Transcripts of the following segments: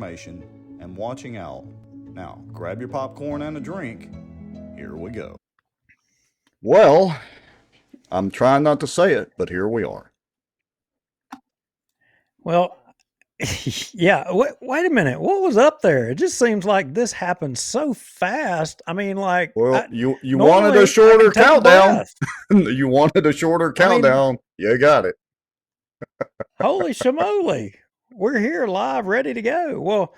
and watching out. Now, grab your popcorn and a drink. Here we go. Well, I'm trying not to say it, but here we are. Well, yeah. Wait a minute. What was up there? It just seems like this happened so fast. I mean, like, Well, you wanted a normally I shorter can take a countdown. breath. You wanted a shorter I mean, countdown. You got it. holy shamoly. We're here live, ready to go. Well,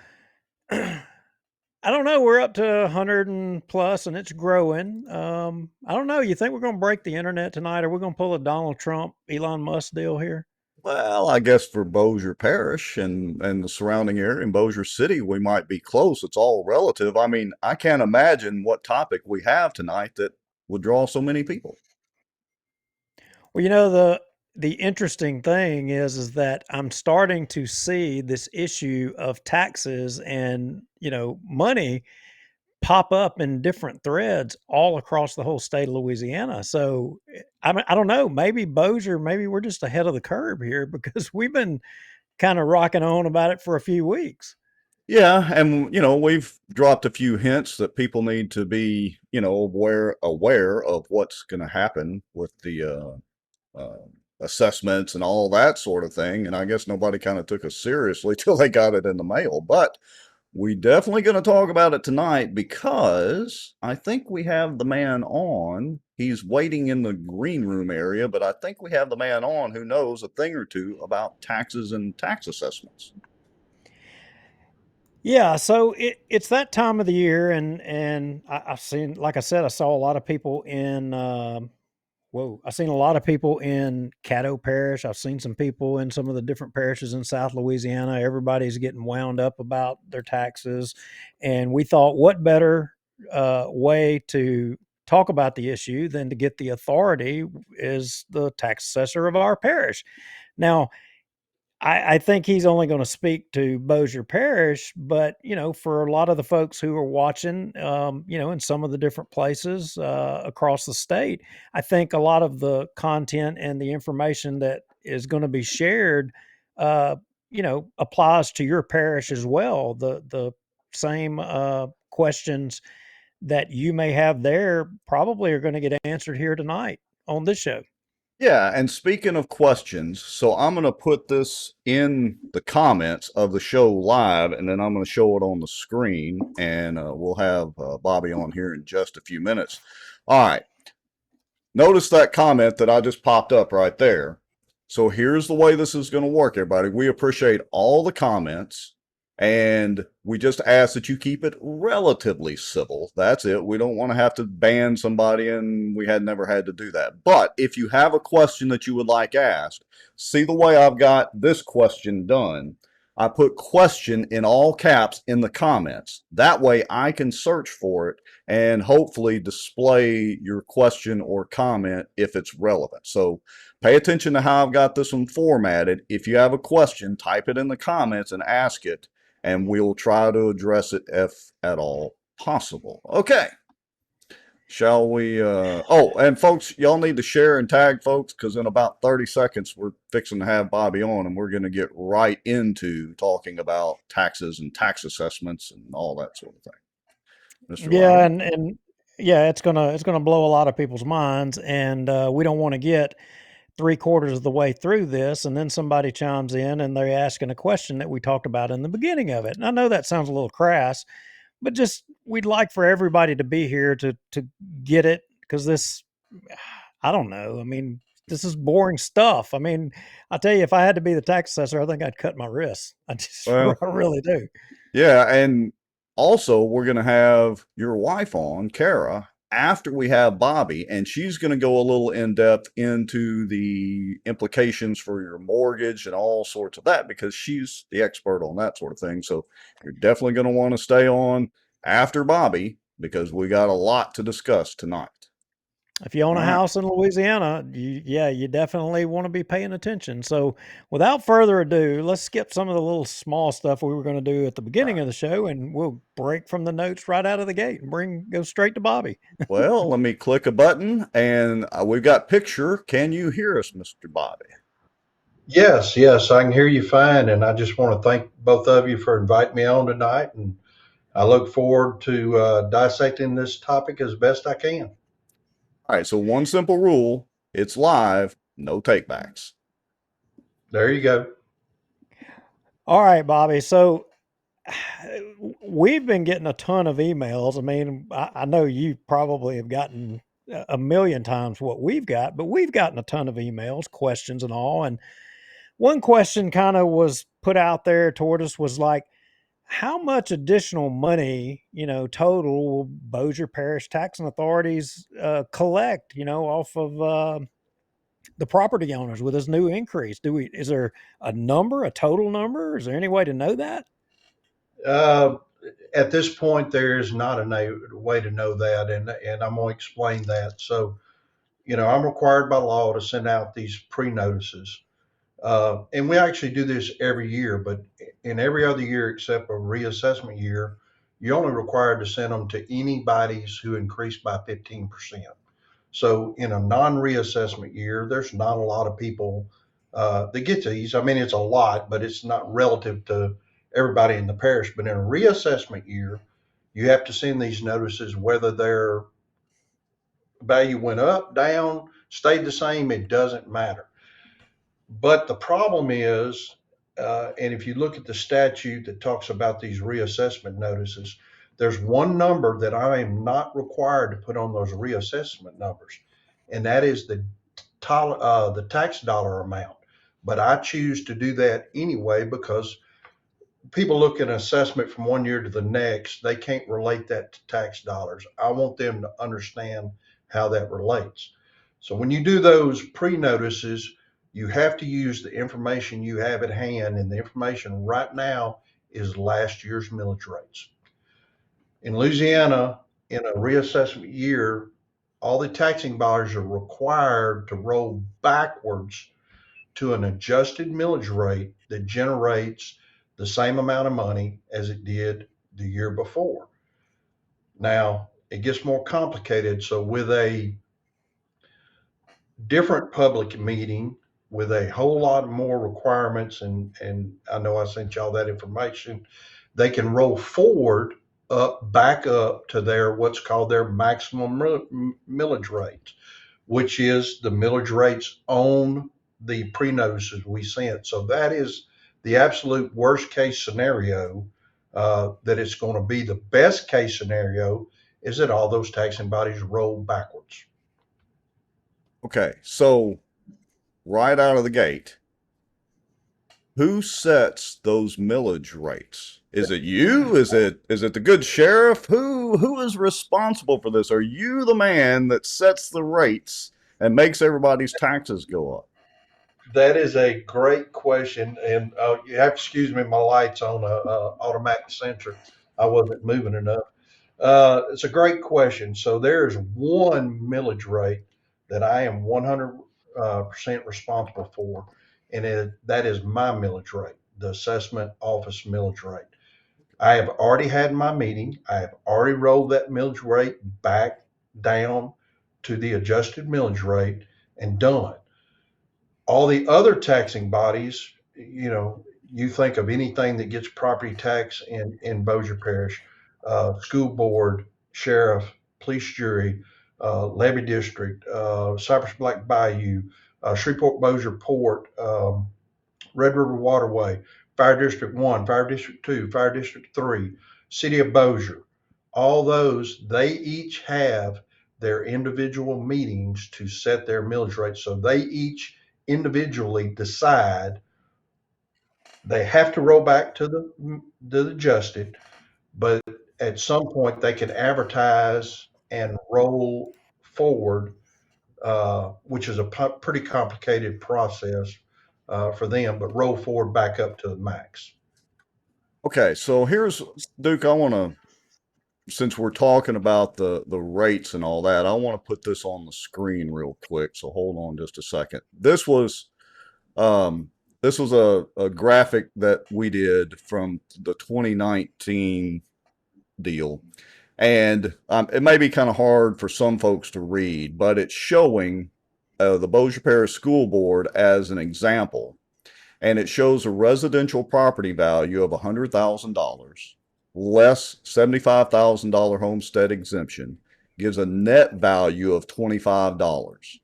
I don't know. We're up to 100 and plus, and it's growing. I don't know. You think we're going to break the internet tonight? Or we're going to pull a Donald Trump, Elon Musk deal here? Well, I guess for Bossier Parish and the surrounding area in Bossier City, we might be close. It's all relative. I mean, I can't imagine what topic we have tonight that would draw so many people. Well, the interesting thing is that I'm starting to see this issue of taxes and money pop up in different threads all across the whole state of Louisiana. So I don't know. Maybe Bossier, maybe we're just ahead of the curve here because we've been kind of rocking on about it for a few weeks. Yeah, and we've dropped a few hints that people need to be, aware of what's going to happen with the assessments and all that sort of thing. And I guess nobody kind of took us seriously till they got it in the mail. But we definitely going to talk about it tonight because I think we have the man on. He's waiting in the green room area, but I think we have the man on who knows a thing or two about taxes and tax assessments. Yeah, so it's that time of the year, and I've seen, like I said, I saw a lot of people in. I've seen a lot of people in Caddo Parish. I've seen some people in some of the different parishes in South Louisiana. Everybody's getting wound up about their taxes, and we thought, what better way to talk about the issue than to get the authority is the tax assessor of our parish. Now, I think he's only going to speak to Bossier Parish, but for a lot of the folks who are watching, in some of the different places across the state, I think a lot of the content and the information that is going to be shared, applies to your parish as well. The same questions that you may have there probably are going to get answered here tonight on this show. Yeah, and speaking of questions, so I'm going to put this in the comments of the show live, and then I'm going to show it on the screen, and we'll have Bobby on here in just a few minutes. All right. Notice that comment that I just popped up right there. So here's the way this is going to work, everybody. We appreciate all the comments. And we just ask that you keep it relatively civil. That's it. We don't want to have to ban somebody, and we had never had to do that. But if you have a question that you would like asked, see the way I've got this question done. I put question in all caps in the comments. That way I can search for it and hopefully display your question or comment if it's relevant. So pay attention to how I've got this one formatted. If you have a question, type it in the comments and ask it, and we'll try to address it if at all possible. Okay. Shall we? Oh, and folks, y'all need to share and tag folks because in about 30 seconds, we're fixing to have Bobby on, and we're going to get right into talking about taxes and tax assessments and all that sort of thing. Mr. Yeah, Lowrie? and yeah, it's gonna blow a lot of people's minds, and we don't want to get 3/4 of the way through this, and then somebody chimes in and they're asking a question that we talked about in the beginning of it. And I know that sounds a little crass, but just we'd like for everybody to be here to get it because this, I don't know. I mean, this is boring stuff. I mean, I tell you, if I had to be the tax assessor, I think I'd cut my wrists. I just, I Well, really do. yeah, and also we're going to have your wife on, Kara, after we have Bobby, and she's going to go a little in depth into the implications for your mortgage and all sorts of that because she's the expert on that sort of thing. So you're definitely going to want to stay on after Bobby because we got a lot to discuss tonight. If you own All a right. house in Louisiana, you definitely want to be paying attention. So, without further ado, let's skip some of the little small stuff we were going to do at the beginning of the show, and we'll break from the notes right out of the gate and go straight to Bobby. Well, let me click a button, and we've got picture. Can you hear us, Mr. Bobby? Yes, yes, I can hear you fine, and I just want to thank both of you for inviting me on tonight, and I look forward to dissecting this topic as best I can. All right, so one simple rule, it's live, no takebacks. There you go. All right, Bobby. So we've been getting a ton of emails. I mean, I know you probably have gotten a million times what we've got, but we've gotten a ton of emails, questions, and all. And one question kind of was put out there toward us was like, how much additional money, total will Bossier Parish taxing authorities collect, off of the property owners with this new increase? Is there a number, a total number? Is there any way to know that? Uh, at this point, there is not a way to know that, and I'm going to explain that. So, I'm required by law to send out these pre-notices. And we actually do this every year, but in every other year except a reassessment year, you're only required to send them to anybody's who increased by 15%. So in a non-reassessment year, there's not a lot of people that get these. I mean, it's a lot, but it's not relative to everybody in the parish. But in a reassessment year, you have to send these notices whether their value went up, down, stayed the same. It doesn't matter. But the problem is, and if you look at the statute that talks about these reassessment notices, there's one number that I am not required to put on those reassessment numbers, and that is the tax dollar amount. But I choose to do that anyway because people look at an assessment from one year to the next, they can't relate that to tax dollars. I want them to understand how that relates. So when you do those pre-notices, you have to use the information you have at hand, and the information right now is last year's millage rates. In Louisiana, in a reassessment year, all the taxing bodies are required to roll backwards to an adjusted millage rate that generates the same amount of money as it did the year before. Now, it gets more complicated. So, with a different public meeting with a whole lot more requirements, and I know I sent y'all that information, they can roll forward back up to their what's called their maximum millage rate, which is the millage rates on the pre-notices we sent. So that is the absolute worst case scenario. That it's going to be. The best case scenario is that all those taxing bodies roll backwards. Okay, so right out of the gate, who sets those millage rates? Is it you? Is it the good sheriff? Who is responsible for this? Are you the man that sets the rates and makes everybody's taxes go up? That is a great question, and you have to excuse me. My lights on automatic sensor. I wasn't moving enough. It's a great question. So there's one millage rate that I am 100% responsible for, and that is my millage rate, the assessment office millage rate. I have already had my meeting. I have already rolled that millage rate back down to the adjusted millage rate and done. All the other taxing bodies, you think of anything that gets property tax in Bossier Parish, school board, sheriff, police jury, levy district, Cypress Black Bayou, Shreveport Bossier Port, Red River Waterway, Fire District 1, Fire District 2, Fire District 3, City of Bossier. All those, they each have their individual meetings to set their millage rates. So they each individually decide they have to roll back to the adjusted, but at some point they can advertise and roll forward, which is a pretty complicated process for them, but roll forward back up to the max. Okay, so here's Duke. I want to, since we're talking about the rates and all that, I want to put this on the screen real quick. So hold on just a second. Um, this was a graphic that we did from the 2019 deal. And it may be kind of hard for some folks to read, but it's showing the Bossier Parish School Board as an example. and it shows a residential property value of $100,000 less $75,000 homestead exemption gives a net value of $25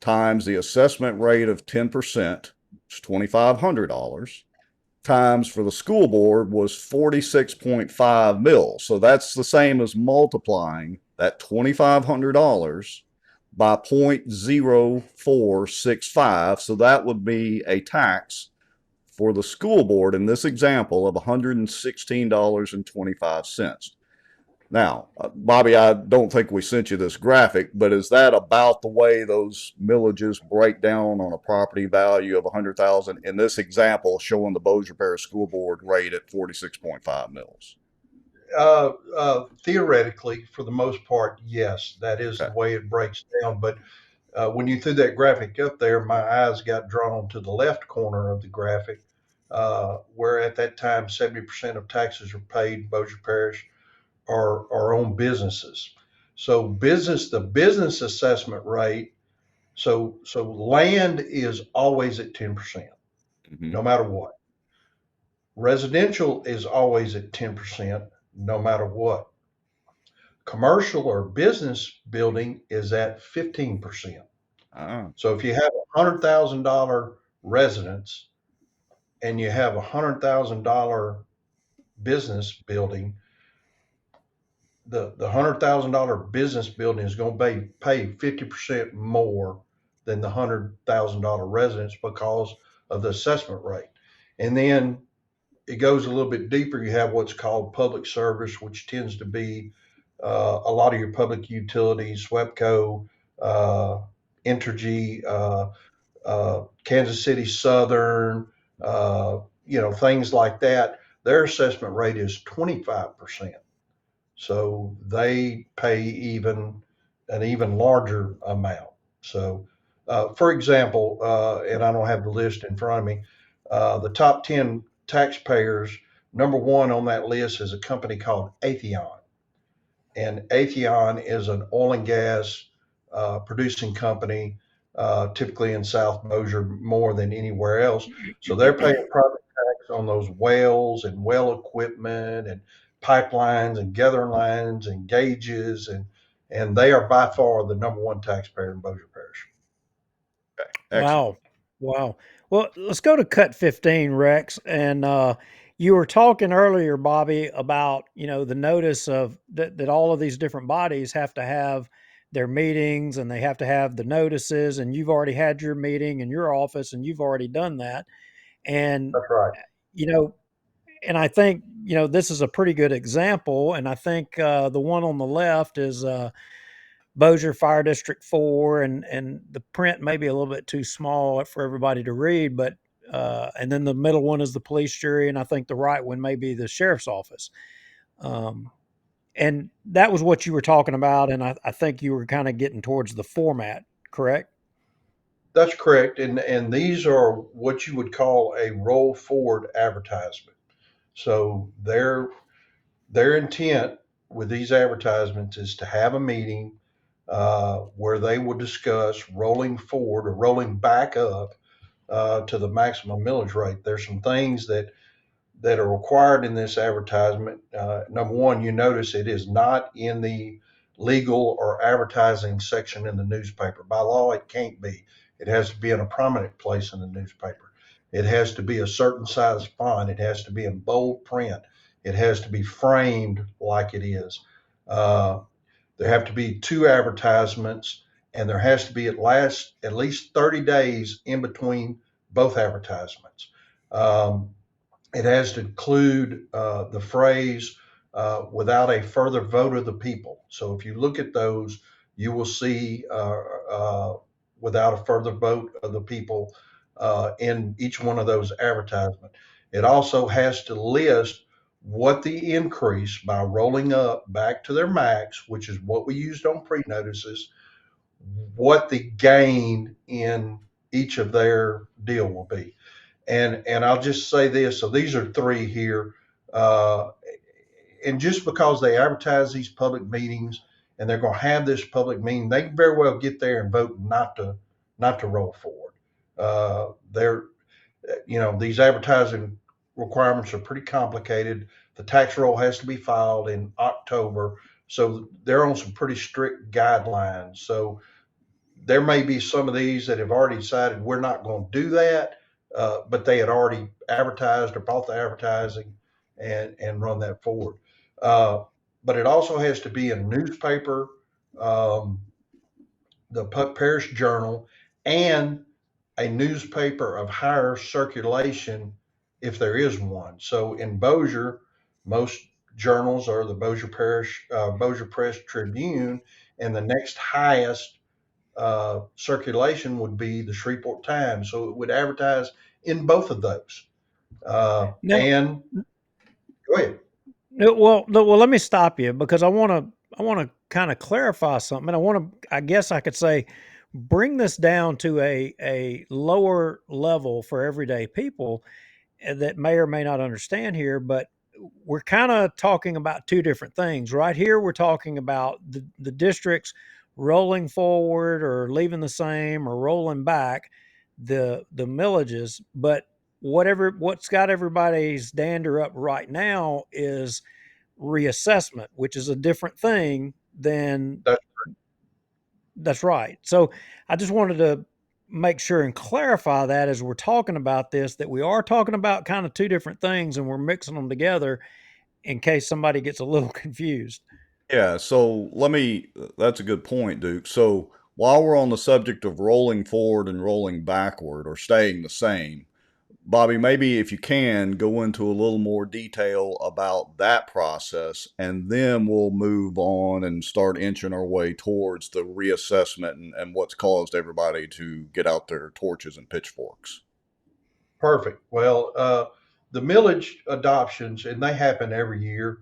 times the assessment rate of 10%, it's $2,500, times for the school board was 46.5 mils. So that's the same as multiplying that $2,500 by 0.0465. So that would be a tax for the school board in this example of $116.25. Now, Bobby, I don't think we sent you this graphic, but is that about the way those millages break down on a property value of 100,000 in this example showing the Bossier Parish School Board rate at 46.5 mils? Theoretically, for the most part, yes, that is Okay. the way it breaks down. But when you threw that graphic up there, my eyes got drawn to the left corner of the graphic, where at that time 70% of taxes are paid Bossier Parish are on businesses. So the business assessment rate. So land is always at 10%, Mm-hmm. no matter what. Residential is always at 10%, no matter what. Commercial or business building is at 15%. Ah. So if you have $100,000 residence and you have $100,000 business building, the $100,000 business building is going to pay 50% more than the $100,000 residence because of the assessment rate. And then it goes a little bit deeper. You have what's called public service, which tends to be a lot of your public utilities, SWEPCO, Entergy, Kansas City Southern, things like that. Their assessment rate is 25%. So they pay an even larger amount. So, for example, and I don't have the list in front of me, the top 10 taxpayers, number one on that list is a company called Atheon. And Atheon is an oil and gas producing company, typically in South Bossier more than anywhere else. So they're paying property tax on those wells and well equipment and pipelines and gathering lines and gauges, and they are by far the number one taxpayer in Bossier Parish. Excellent. Wow. Wow. Well, let's go to cut 15, Rex. And you were talking earlier, Bobby, about, the notice of that all of these different bodies have to have their meetings and they have to have the notices, and you've already had your meeting in your office and you've already done that. And, That's right. you know, and I think, this is a pretty good example. And I think the one on the left is Bossier Fire District 4, and the print may be a little bit too small for everybody to read, but and then the middle one is the police jury, and I think the right one may be the sheriff's office. Um, and that was what you were talking about, and I think you were kind of getting towards the format, correct? That's correct. And these are what you would call a roll forward advertisement. So their intent with these advertisements is to have a meeting where they will discuss rolling forward or rolling back up to the maximum millage rate. There's some things that are required in this advertisement. Number one, you notice it is not in the legal or advertising section in the newspaper. By law, it can't be. It has to be in a prominent place in the newspaper. It has to be a certain size font. It has to be in bold print. It has to be framed like it is. There have to be two advertisements, and there has to be at least 30 days in between both advertisements. It has to include the phrase without a further vote of the people. So if you look at those, you will see without a further vote of the people in each one of those advertisements. It also has to list what the increase by rolling up back to their max, which is what we used on pre-notices, what the gain in each of their deal will be. And I'll just say this. So these are three here. And just because they advertise these public meetings and they're going to have this public meeting, they can very well get there and vote not to roll forward. They're these advertising requirements are pretty complicated. The tax roll has to be filed in October. So they're on some pretty strict guidelines. So there may be some of these that have already decided we're not going to do that, but they had already advertised or bought the advertising and run that forward. Uh, but it also has to be in a newspaper, um, the Parish Journal, and a newspaper of higher circulation if there is one. So in Bossier, most journals are the Bossier Press Tribune, and the next highest circulation would be the Shreveport Times. So it would advertise in both of those. Now, And go ahead. well, let me stop you because I want to kind of clarify something. I guess I could say, bring this down to a lower level for everyday people that may or may not understand here, but we're kind of talking about two different things. Right here, we're talking about the districts rolling forward or leaving the same or rolling back the millages. But what's got everybody's dander up right now is reassessment, which is a different thing than That, that's right. So I just wanted to make sure and clarify that as we're talking about this, that we are talking about kind of two different things and we're mixing them together in case somebody gets a little confused. Yeah, so that's a good point, Duke. So while we're on the subject of rolling forward and rolling backward or staying the same, Bobby, maybe if you can go into a little more detail about that process, and then we'll move on and start inching our way towards the reassessment and what's caused everybody to get out their torches and pitchforks. perfect. Well, the millage adoptions, and they happen every year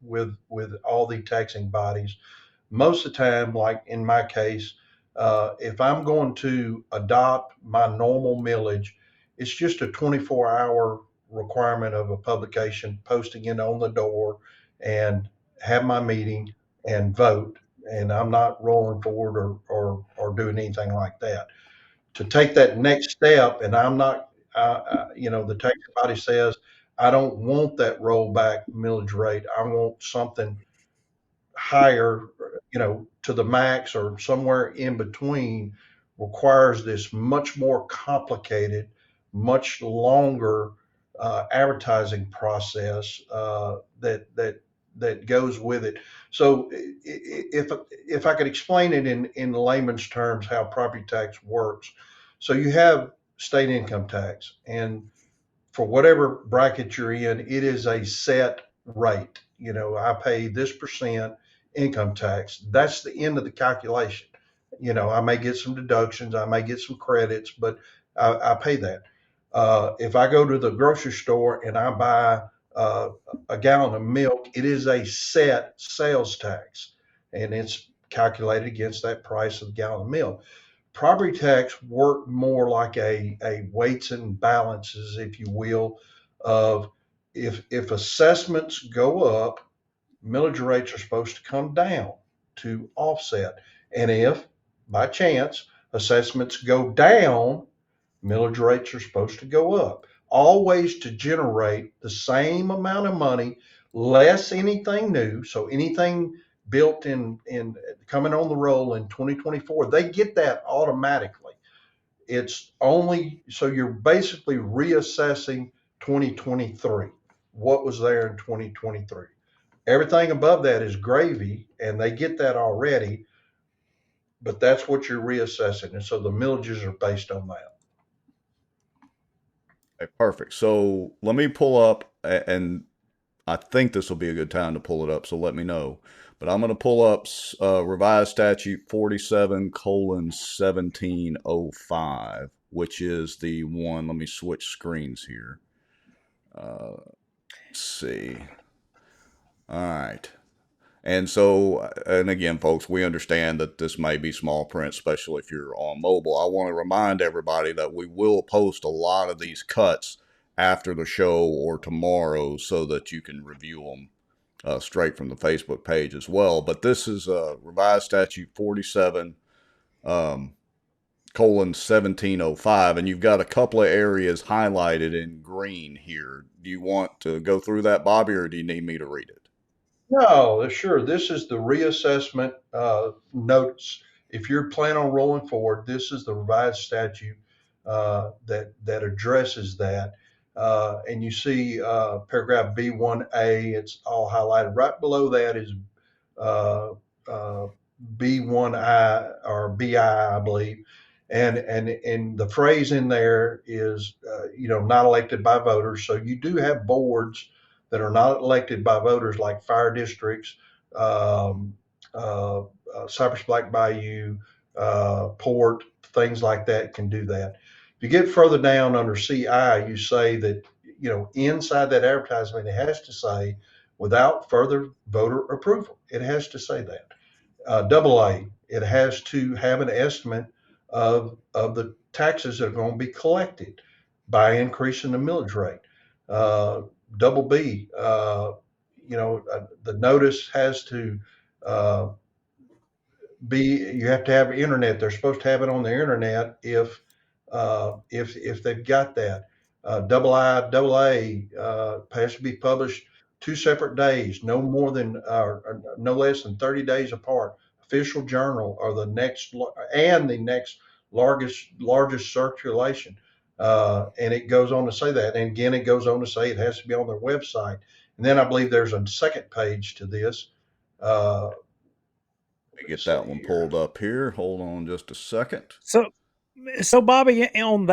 with all the taxing bodies. Most of the time, like in my case, if I'm going to adopt my normal millage, it's just a 24-hour requirement of a publication, posting it on the door, and have my meeting and vote. And I'm not rolling forward or doing anything like that. To take that next step, and I'm not, the tax body says, I don't want that rollback millage rate. I want something higher, to the max or somewhere in between, requires this much more complicated, much longer advertising process that goes with it. So if I could explain it in layman's terms how property tax works. So you have state income tax, and for whatever bracket you're in, it is a set rate. I pay this percent income tax. That's the end of the calculation. I may get some deductions, I may get some credits, but I pay that. If I go to the grocery store and I buy a gallon of milk, it is a set sales tax, and it's calculated against that price of a gallon of milk. Property tax work more like a weights and balances, if you will, of if assessments go up, millage rates are supposed to come down to offset. And if by chance assessments go down, millage rates are supposed to go up. Always to generate the same amount of money, less anything new. So anything built in coming on the roll in 2024, they get that automatically. It's only so you're basically reassessing 2023. What was there in 2023? Everything above that is gravy, and they get that already, but that's what you're reassessing. And so the millages are based on that. Okay, perfect. So let me pull up, and I think this will be a good time to pull it up, so let me know. But I'm going to pull up revised statute 47 colon 1705, which is the one. Let me switch screens here. Let's see. All right. And so, and again, folks, we understand that this may be small print, especially if you're on mobile. I want to remind everybody that we will post a lot of these cuts after the show or tomorrow so that you can review them straight from the Facebook page as well. But this is revised statute 47 colon 1705, and you've got a couple of areas highlighted in green here. Do you want to go through that, Bobby, or do you need me to read it? No, sure. This is the reassessment notes. If you're planning on rolling forward, this is the revised statute that addresses that. And you see paragraph B1A. It's all highlighted. Right below that is uh, uh, B1I or BI, I believe. And the phrase in there is, not elected by voters. So you do have boards that are not elected by voters, like fire districts, um, Cypress Black Bayou, Port, things like that can do that. If you get further down under CI, you say that, inside that advertisement, it has to say without further voter approval. It has to say that. Double A, it has to have an estimate of the taxes that are going to be collected by increasing the millage rate. Double B, the notice has to uh, you have to have internet. They're supposed to have it on the internet if they've got that. Double A has to be published 2 separate days, no less than 30 days apart. Official journal or the next largest circulation. And it goes on to say that. And again, it goes on to say it has to be on their website. And then I believe there's a second page to this. Get that one pulled up here. Hold on just a second. So Bobby, on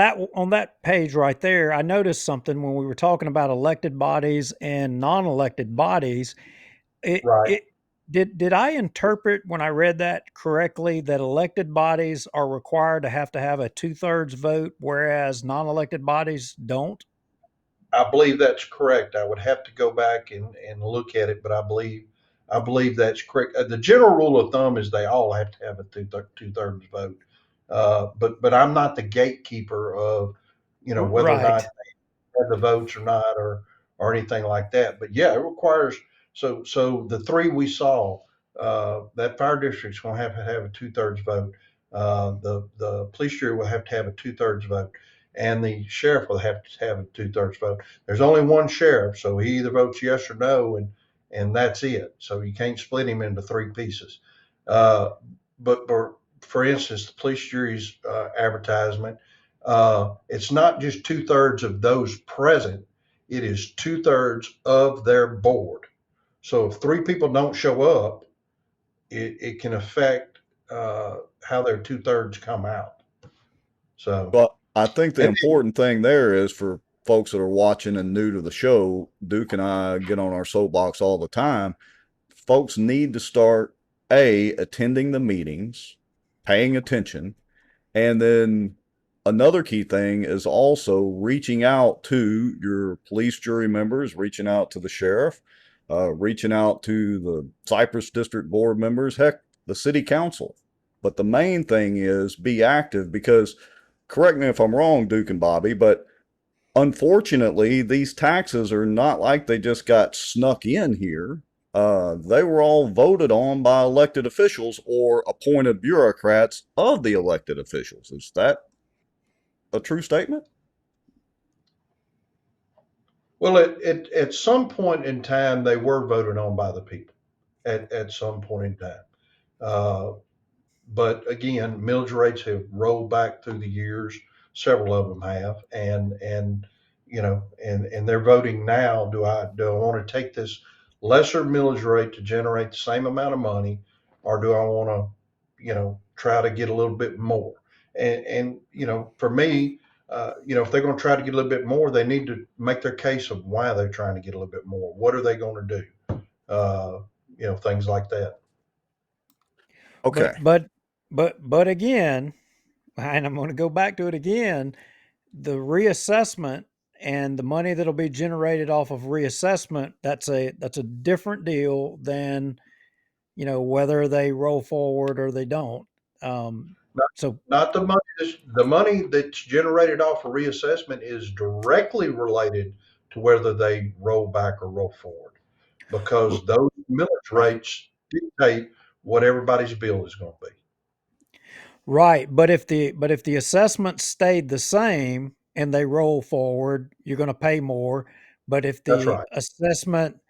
that page right there, I noticed something when we were talking about elected bodies and non-elected bodies. Right. Did I interpret when I read that correctly that elected bodies are required to have a 2/3 vote, whereas non-elected bodies don't? I believe that's correct. I would have to go back and look at it, but I believe that's correct. The general rule of thumb is they all have to have a two-thirds vote. But I'm not the gatekeeper of whether or Right. not they have the votes or not, or anything like that. But yeah, it requires. So the three we saw, that fire district's going to have a two-thirds vote. The police jury will have to have a two-thirds vote, and the sheriff will have to have a two-thirds vote. There's only one sheriff, so he either votes yes or no, and that's it. So you can't split him into three pieces. Uh, but for instance, the police jury's advertisement, it's not just two-thirds of those present; it is two-thirds of their board. So if three people don't show up, it can affect how their two-thirds come out. So, But I think the and important thing there is for folks that are watching and new to the show, Duke and I get on our soapbox all the time. Folks need to start attending the meetings, paying attention, and then another key thing is also reaching out to your police jury members, reaching out to the sheriff, reaching out to the Cypress District Board members, heck, the city council. But the main thing is be active because, correct me if I'm wrong, Duke and Bobby, but unfortunately, these taxes are not like they just got snuck in here. They were all voted on by elected officials or appointed bureaucrats of the elected officials. Is that a true statement? well, at some point in time, they were voted on by the people. At some point in time, uh, but again, millage rates have rolled back through the years. Several of them have, and they're voting now. Do I want to take this lesser millage rate to generate the same amount of money, or do I want to, try to get a little bit more? And for me, if they're going to try to get a little bit more, they need to make their case of why they're trying to get a little bit more. What are they going to do? Things like that. But Okay. but but again, and I'm going to go back to it again, the reassessment and the money that'll be generated off of reassessment, that's a different deal than, whether they roll forward or they don't. Um, so Not the money that's generated off of reassessment is directly related to whether they roll back or roll forward, because those millage right. rates dictate what everybody's bill is going to be. Right, but if the assessment stayed the same and they roll forward, you're going to pay more. But if That's the right. assessment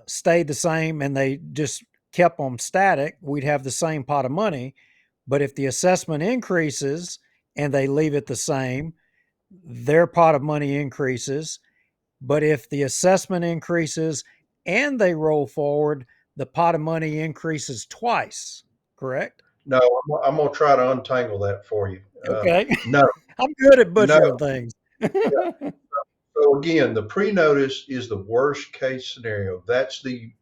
stayed the same and they just kept them static, we'd have the same pot of money. But if the assessment increases and they leave it the same, their pot of money increases. But if the assessment increases and they roll forward, the pot of money increases twice. Correct? No, I'm going to try to untangle that for you. Okay. No, I'm good at no. butchering things. So again, the pre-notice is the worst case scenario. That's the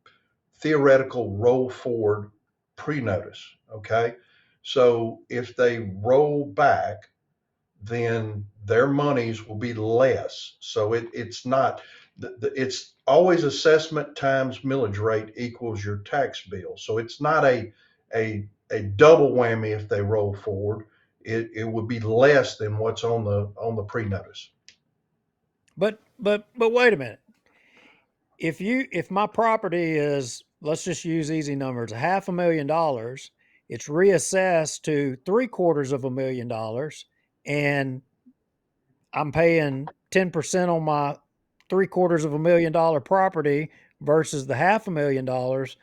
theoretical roll forward pre-notice. Okay. So if they roll back, then their monies will be less. So it's not, it's always assessment times millage rate equals your tax bill. So it's not a double whammy if they roll forward. It would be less than what's on the pre-notice. But wait a minute. If my property is, let's just use easy numbers, $500,000, it's reassessed to $750,000, and I'm paying 10% on my $750,000 property versus the $500,000.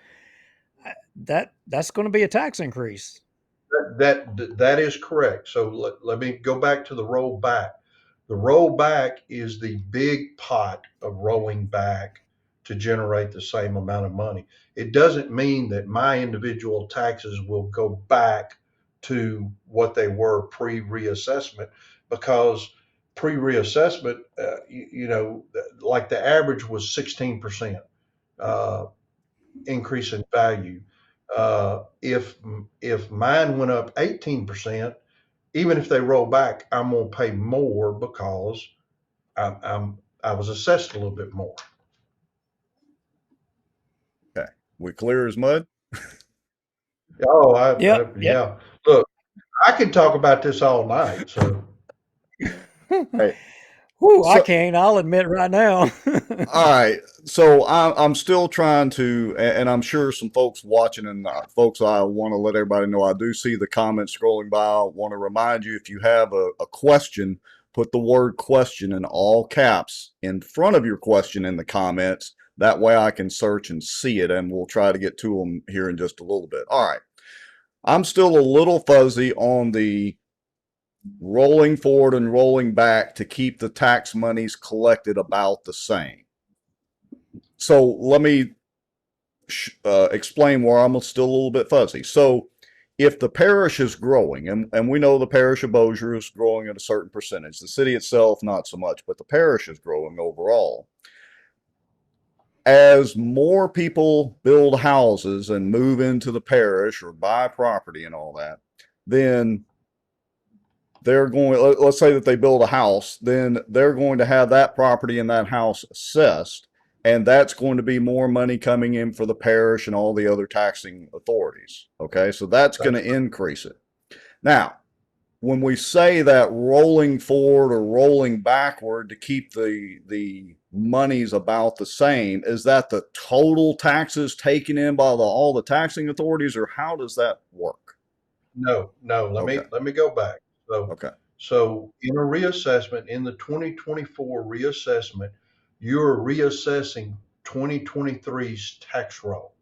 That's going to be a tax increase. That is correct. So let me go back to the rollback. The rollback is the big pot of rolling back to generate the same amount of money. It doesn't mean that my individual taxes will go back to what they were pre-reassessment, because pre-reassessment, like the average was 16% increase in value. If mine went up 18%, even if they roll back, I'm gonna pay more because I was assessed a little bit more. Okay. We clear as mud? Oh, Yep. Yep. yeah. Look, I could talk about this all night. So Hey, Whew, I so can't. I'll admit right now. all right. So I'm still trying to, and I'm sure some folks watching and folks, I want to let everybody know I do see the comments scrolling by. I want to remind you, if you have a question, put the word question in all caps in front of your question in the comments. That way I can search and see it, and we'll try to get to them here in just a little bit. All right. I'm still a little fuzzy on the rolling forward and rolling back to keep the tax monies collected about the same. So let me explain where I'm still a little bit fuzzy. So if the parish is growing, and we know the parish of Bossier is growing at a certain percentage, the city itself not so much, but the parish is growing overall. As more people build houses and move into the parish or buy property and all that, then they're going, let's say that they build a house, then they're going to have that property and that house assessed, and that's going to be more money coming in for the parish and all the other taxing authorities. Okay, so that's going to increase it. Now, when we say that rolling forward or rolling backward to keep the monies about the same, is that the total taxes taken in by all the taxing authorities, or how does that work? no. Okay. Let me go back. So Okay. so in a reassessment, in the 2024 reassessment, you're reassessing 2023's tax roll.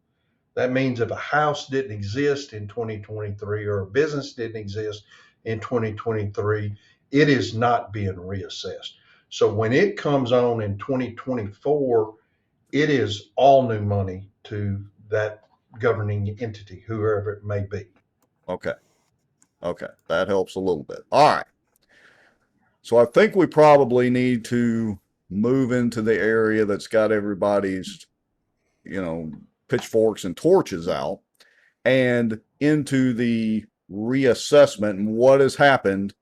That means if a house didn't exist in 2023 or a business didn't exist in 2023, it is not being reassessed. So when it comes on in 2024, it is all new money to that governing entity, whoever it may be. Okay. Okay. That helps a little bit. All right. So I think we probably need to move into the area that's got everybody's, pitchforks and torches out, and into the reassessment and what has happened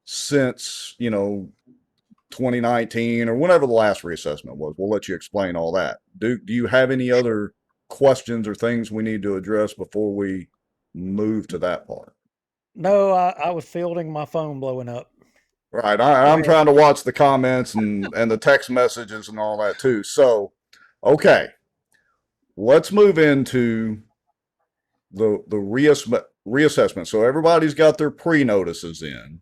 since, 2019 or whenever the last reassessment was. We'll let you explain all that. Do you have any other questions or things we need to address before we move to that part? No, I was fielding my phone blowing up. Right. Go I'm ahead. trying to watch the comments and the text messages and all that too. So, okay, let's move into the reassessment. So everybody's got their pre-notices in,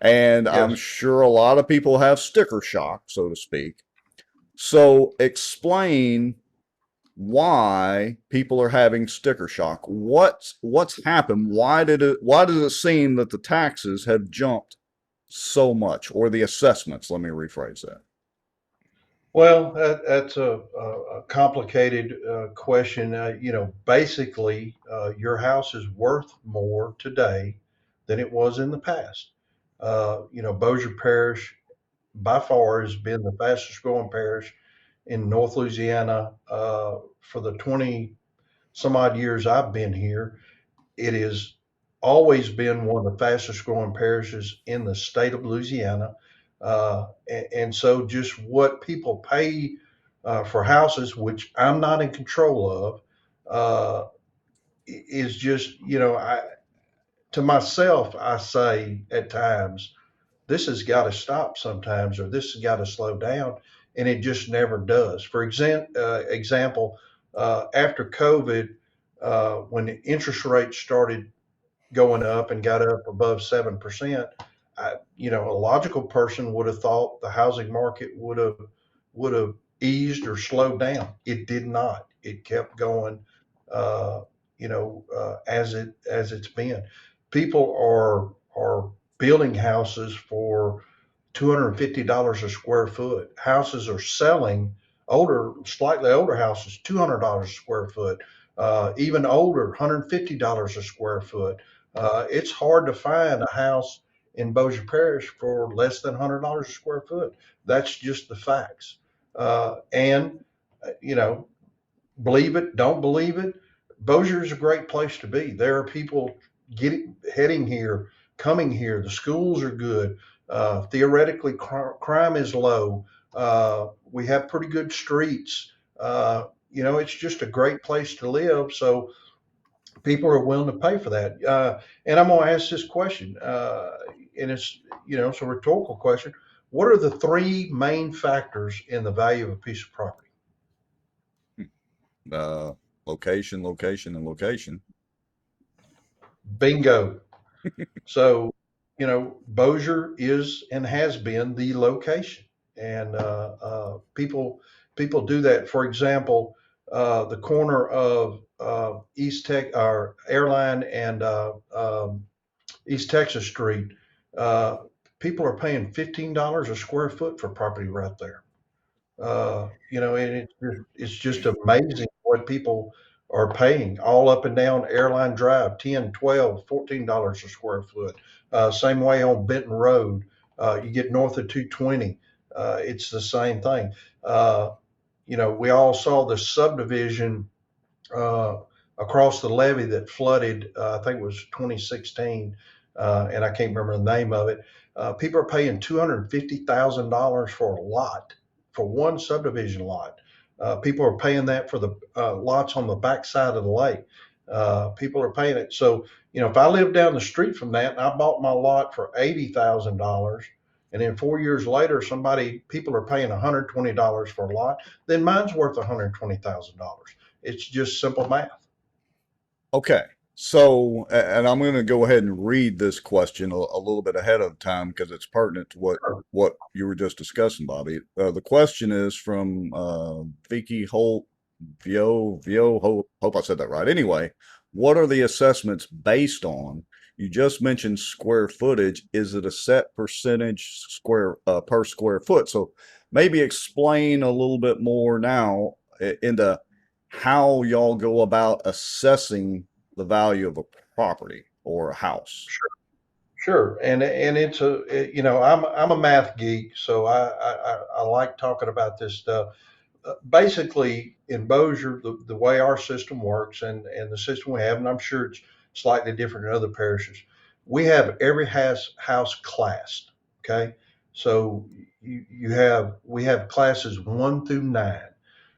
and I'm Yes. sure a lot of people have sticker shock, so to speak. So explain why people are having sticker shock. What's happened? Why does it seem that the taxes have jumped so much, or the assessments? Let me rephrase that. Well, that's a complicated question. Basically, your house is worth more today than it was in the past. Bossier Parish by far has been the fastest growing parish in North Louisiana for the 20 some odd years I've been here. It has always been one of the fastest growing parishes in the state of Louisiana. And so just what people pay for houses, which I'm not in control of, is just, to myself, I say at times, this has got to stop sometimes, or this has got to slow down. And it just never does. For example, after COVID, when the interest rates started going up and got up above 7%, a logical person would have thought the housing market would have eased or slowed down. It did not. It kept going, as it's been. People are building houses for $250 a square foot. Houses are selling slightly older houses, $200 a square foot. Even older, $150 a square foot. It's hard to find a house in Bossier Parish for less than $100 a square foot. That's just the facts. And you know, believe it, don't believe it. Bossier is a great place to be. There are people heading here, coming here. The schools are good. Theoretically, crime is low. We have pretty good streets. It's just a great place to live. So people are willing to pay for that. And I'm going to ask this question, and it's a rhetorical question. What are the three main factors in the value of a piece of property? Uh, Location, location, and location. Bingo. So, Bossier is and has been the location, and people do that. For example, the corner of East Tech, or Airline and East Texas Street, uh, people are paying $15 a square foot for property right there. And it's just amazing what people are paying all up and down Airline Drive, 10, 12, $14 a square foot. Same way on Benton Road. You get north of 220, it's the same thing. We all saw the subdivision uh, across the levee that flooded. I think it was 2016, and I can't remember the name of it. People are paying $250,000 for a lot, for one subdivision lot. People are paying that for the lots on the backside of the lake. People are paying it. So, if I lived down the street from that and I bought my lot for $80,000, and then 4 years later, people are paying $120 for a lot, then mine's worth $120,000. It's just simple math. Okay. So, and I'm going to go ahead and read this question a little bit ahead of time because it's pertinent to what you were just discussing, Bobby. The question is from Vicky Holt, hope I said that right. Anyway, what are the assessments based on? You just mentioned square footage. Is it a set percentage per square foot? So maybe explain a little bit more now into how y'all go about assessing the value of a property or a house. Sure, and I'm a math geek, so I like talking about this stuff. Basically, in Bossier, the way our system works, and the system we have, and I'm sure it's slightly different in other parishes, we have every house classed. Okay, so we have classes 1 through 9.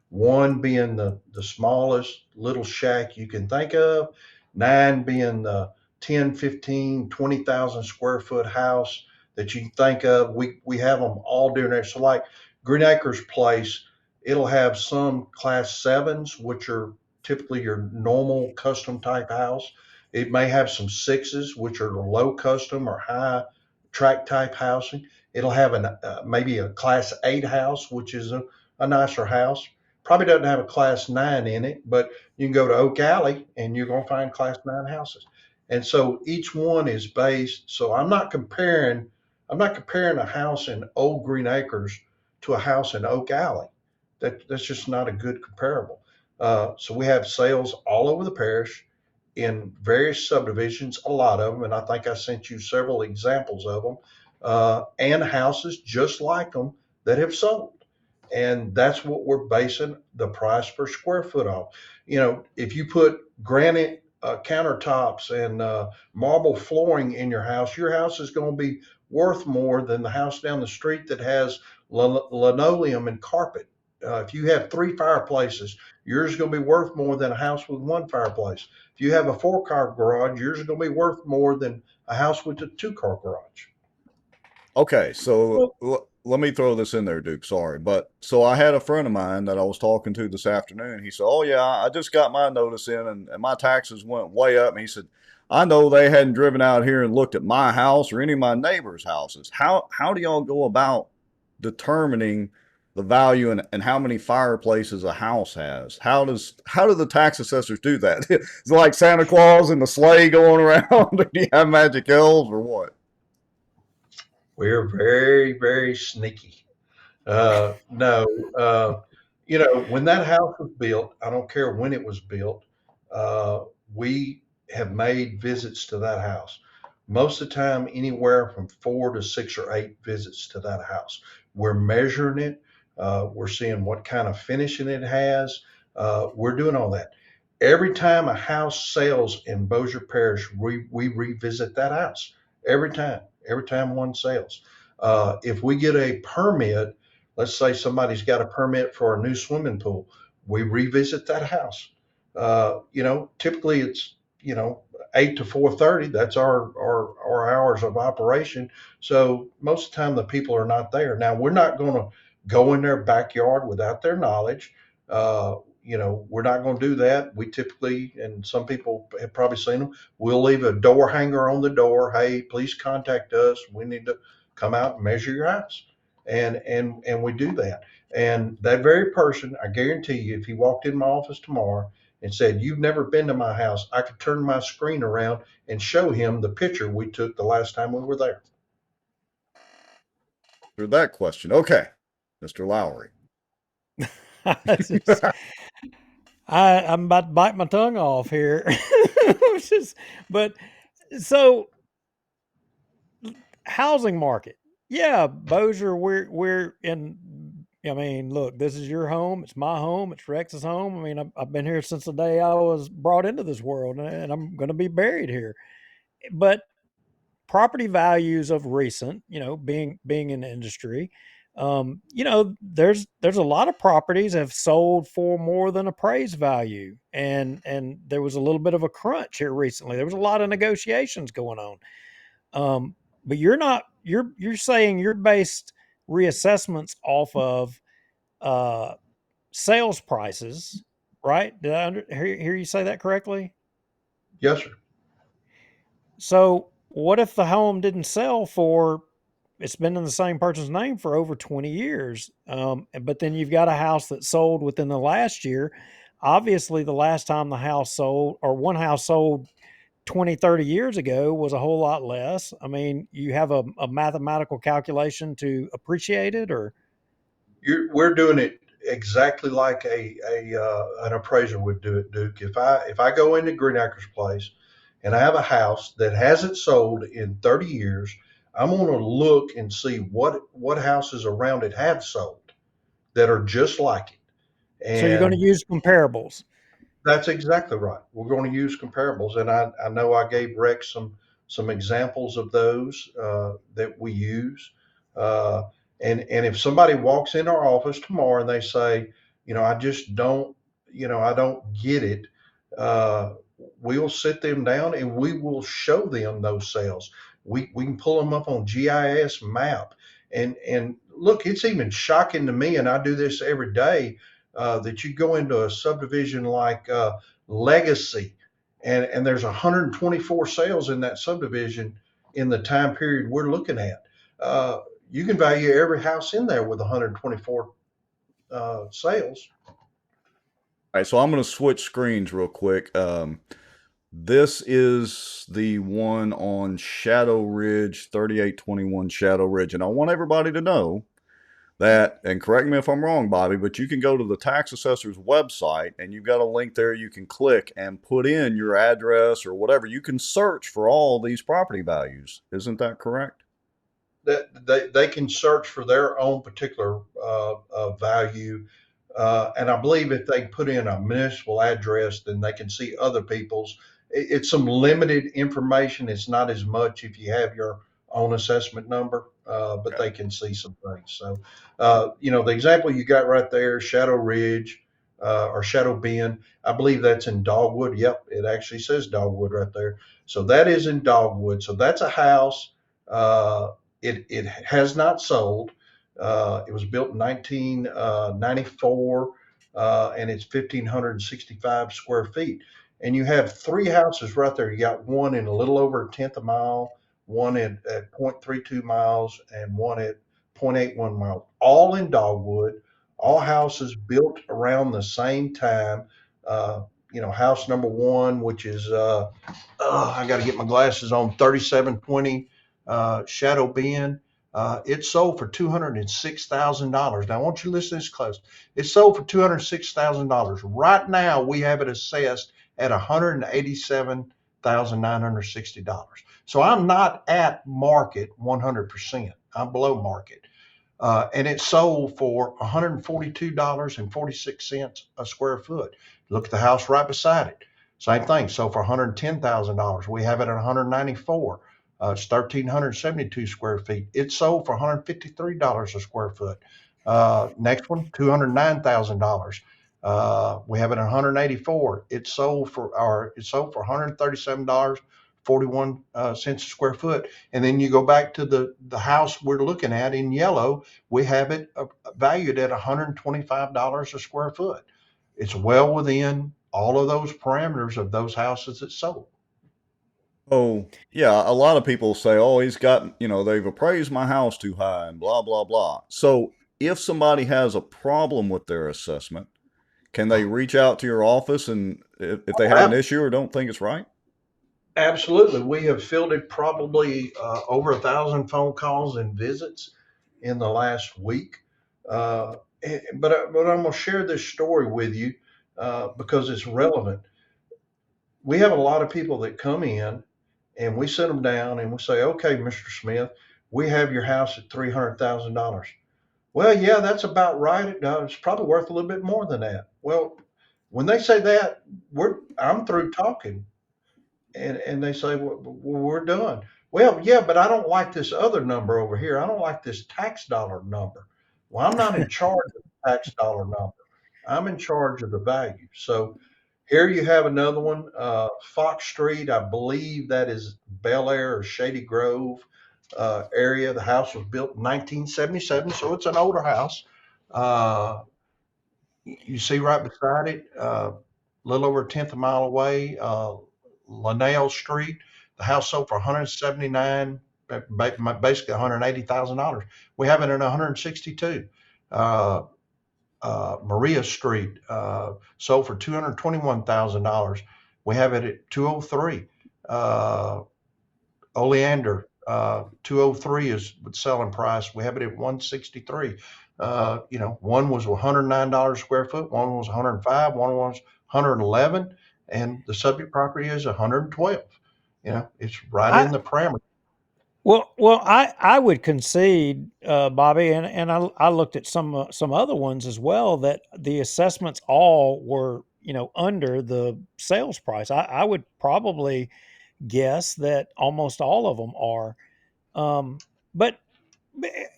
One being the smallest little shack you can think of, 9 being the 10, 15, 20,000 square foot house that you can think of. We have them all doing there. So like Green Acres Place, it'll have some class 7s, which are typically your normal custom type house. It may have some sixes, which are low custom or high tract type housing. It'll have maybe a class 8 house, which is a nicer house. Probably doesn't have a class 9 in it, but you can go to Oak Alley and you're going to find class 9 houses. And so each one is based. So I'm not comparing a house in Old Green Acres to a house in Oak Alley. That's just not a good comparable. So we have sales all over the parish in various subdivisions, a lot of them, and I think I sent you several examples of them, and houses just like them that have sold. And that's what we're basing the price per square foot off. If you put granite countertops and marble flooring in your house is going to be worth more than the house down the street that has linoleum and carpet. If you have 3 fireplaces, yours is going to be worth more than a house with 1 fireplace. If you have a 4-car garage, yours is going to be worth more than a house with a 2-car garage. Okay, so Well, let me throw this in there, Duke. Sorry, but so I had a friend of mine that I was talking to this afternoon. He said, "Oh yeah, I just got my notice in, and my taxes went way up." And he said, "I know they hadn't driven out here and looked at my house or any of my neighbors' houses. How do y'all go about determining the value and how many fireplaces a house has? How do the tax assessors do that? Is it like Santa Claus and the sleigh going around? Do you have magic elves or what?" We're very, very sneaky. No, when that house was built, I don't care when it was built, uh, we have made visits to that house. Most of the time, anywhere from 4 to 6 or 8 visits to that house. We're measuring it. We're seeing what kind of finishing it has. We're doing all that. Every time a house sells in Bossier Parish, we revisit that house. Every time one sells. If we get a permit, let's say somebody's got a permit for a new swimming pool, we revisit that house. Typically it's 8 to 4:30. That's our hours of operation. So most of the time the people are not there. Now we're not going to go in their backyard without their knowledge. We're not going to do that. We typically, and some people have probably seen them, we'll leave a door hanger on the door. Hey, please contact us. We need to come out and measure your house. And we do that. And that very person, I guarantee you, if he walked in my office tomorrow and said, "You've never been to my house," I could turn my screen around and show him the picture we took the last time we were there. Through that question, okay, Mr. Lowry. it's just- I'm about to bite my tongue off here. But so housing market, yeah, Bossier, we're in. I mean, look, this is your home. It's my home. It's Rex's home. I mean, I've been here since the day I was brought into this world, and I'm going to be buried here. But property values of recent, being in the industry, there's a lot of properties have sold for more than appraised value, and there was a little bit of a crunch here recently. There was a lot of negotiations going on. But you're saying you're based reassessments off of uh, sales prices, right? Did I hear you say that correctly? Yes, sir. So what if the home didn't sell for, it's been in the same person's name for over 20 years. But then you've got a house that sold within the last year. Obviously, the last time the house sold or one house sold 20, 30 years ago was a whole lot less. I mean, you have a mathematical calculation to appreciate it, or We're doing it exactly like an appraiser would do it, Duke. If I go into Green Acres Place and I have a house that hasn't sold in 30 years, I'm going to look and see what houses around it have sold that are just like it. so you're going to And use comparables. that's exactly right. We're going to use comparables, and I know I gave Rex some examples of those that we use. Uh, and if somebody walks in our office tomorrow and they say, I just don't, I don't get it, uh, we'll sit them down and we will show them those sales. We can pull them up on GIS map, and look, it's even shocking to me, and I do this every day. that you go into a subdivision like Legacy, and there's 124 sales in that subdivision in the time period we're looking at. You can value every house in there with 124 sales. All right, so I'm going to switch screens real quick. This is the one on Shadow Ridge, 3821 Shadow Ridge. And I want everybody to know that, and correct me if I'm wrong, Bobby, but you can go to the tax assessor's website and you've got a link there you can click and put in your address or whatever. You can search for all these property values. Isn't that correct? That they can search for their own particular value. And I believe if they put in a municipal address, then they can see other people's. It's some limited information. It's not as much if you have your own assessment number, but Okay. they can see some things. So, the example you got right there, Shadow Ridge or Shadow Bend, I believe that's in Dogwood. Yep, it actually says Dogwood right there. So that is in Dogwood. So that's a house. It has not sold. It was built in 1994, and it's 1,565 square feet. And you have three houses right there. You got one in a little over a tenth of a mile, one at 0.32 miles, and one at 0.81 miles, all in Dogwood, all houses built around the same time. House number one, which is, I got to get my glasses on, 3720 Shadow Bend. It sold for $206,000. Now, I want you to listen to this close. It sold for $206,000. Right now, we have it assessed at $187,960. So I'm not at market 100%. I'm below market. And it sold for $142.46 a square foot. Look at the house right beside it. Same thing. Sold for $110,000. We have it at 194. It's 1,372 square feet. It sold for $153 a square foot. Next one, $209,000. We have it at 184. It sold for $137.41 a square foot. And then you go back to the house we're looking at in yellow. We have it valued at $125 a square foot. It's well within all of those parameters of those houses that sold. Oh, yeah, a lot of people say, oh, he's got, they've appraised my house too high and blah, blah, blah. So if somebody has a problem with their assessment, can they reach out to your office and if they have an issue or don't think it's right? Absolutely. We have fielded probably over 1,000 phone calls and visits in the last week. But I'm going to share this story with you because it's relevant. We have a lot of people that come in and we sit them down and we say, okay, Mr. Smith, we have your house at $300,000. Well, yeah, that's about right. It's probably worth a little bit more than that. Well, when they say that, I'm through talking. And they say, well, we're done. Well, yeah, but I don't like this other number over here. I don't like this tax dollar number. Well, I'm not in charge of the tax dollar number. I'm in charge of the value. So here you have another one, Fox Street. I believe that is Bel Air or Shady Grove area. The house was built in 1977, so it's an older house. You see right beside it, a little over a tenth of a mile away, Linnell Street. The house sold for 179, basically $180,000. We have it at 162. Maria Street sold for $221,000. We have it at 203. Oleander, 203 is the selling price. We have it at 163. One was $109 a square foot, one was 105, one was 111, and the subject property is 112. It's right in the parameter. Well, I would concede, Bobby, and I looked at some other ones as well that the assessments all were under the sales price. I would probably guess that almost all of them are. But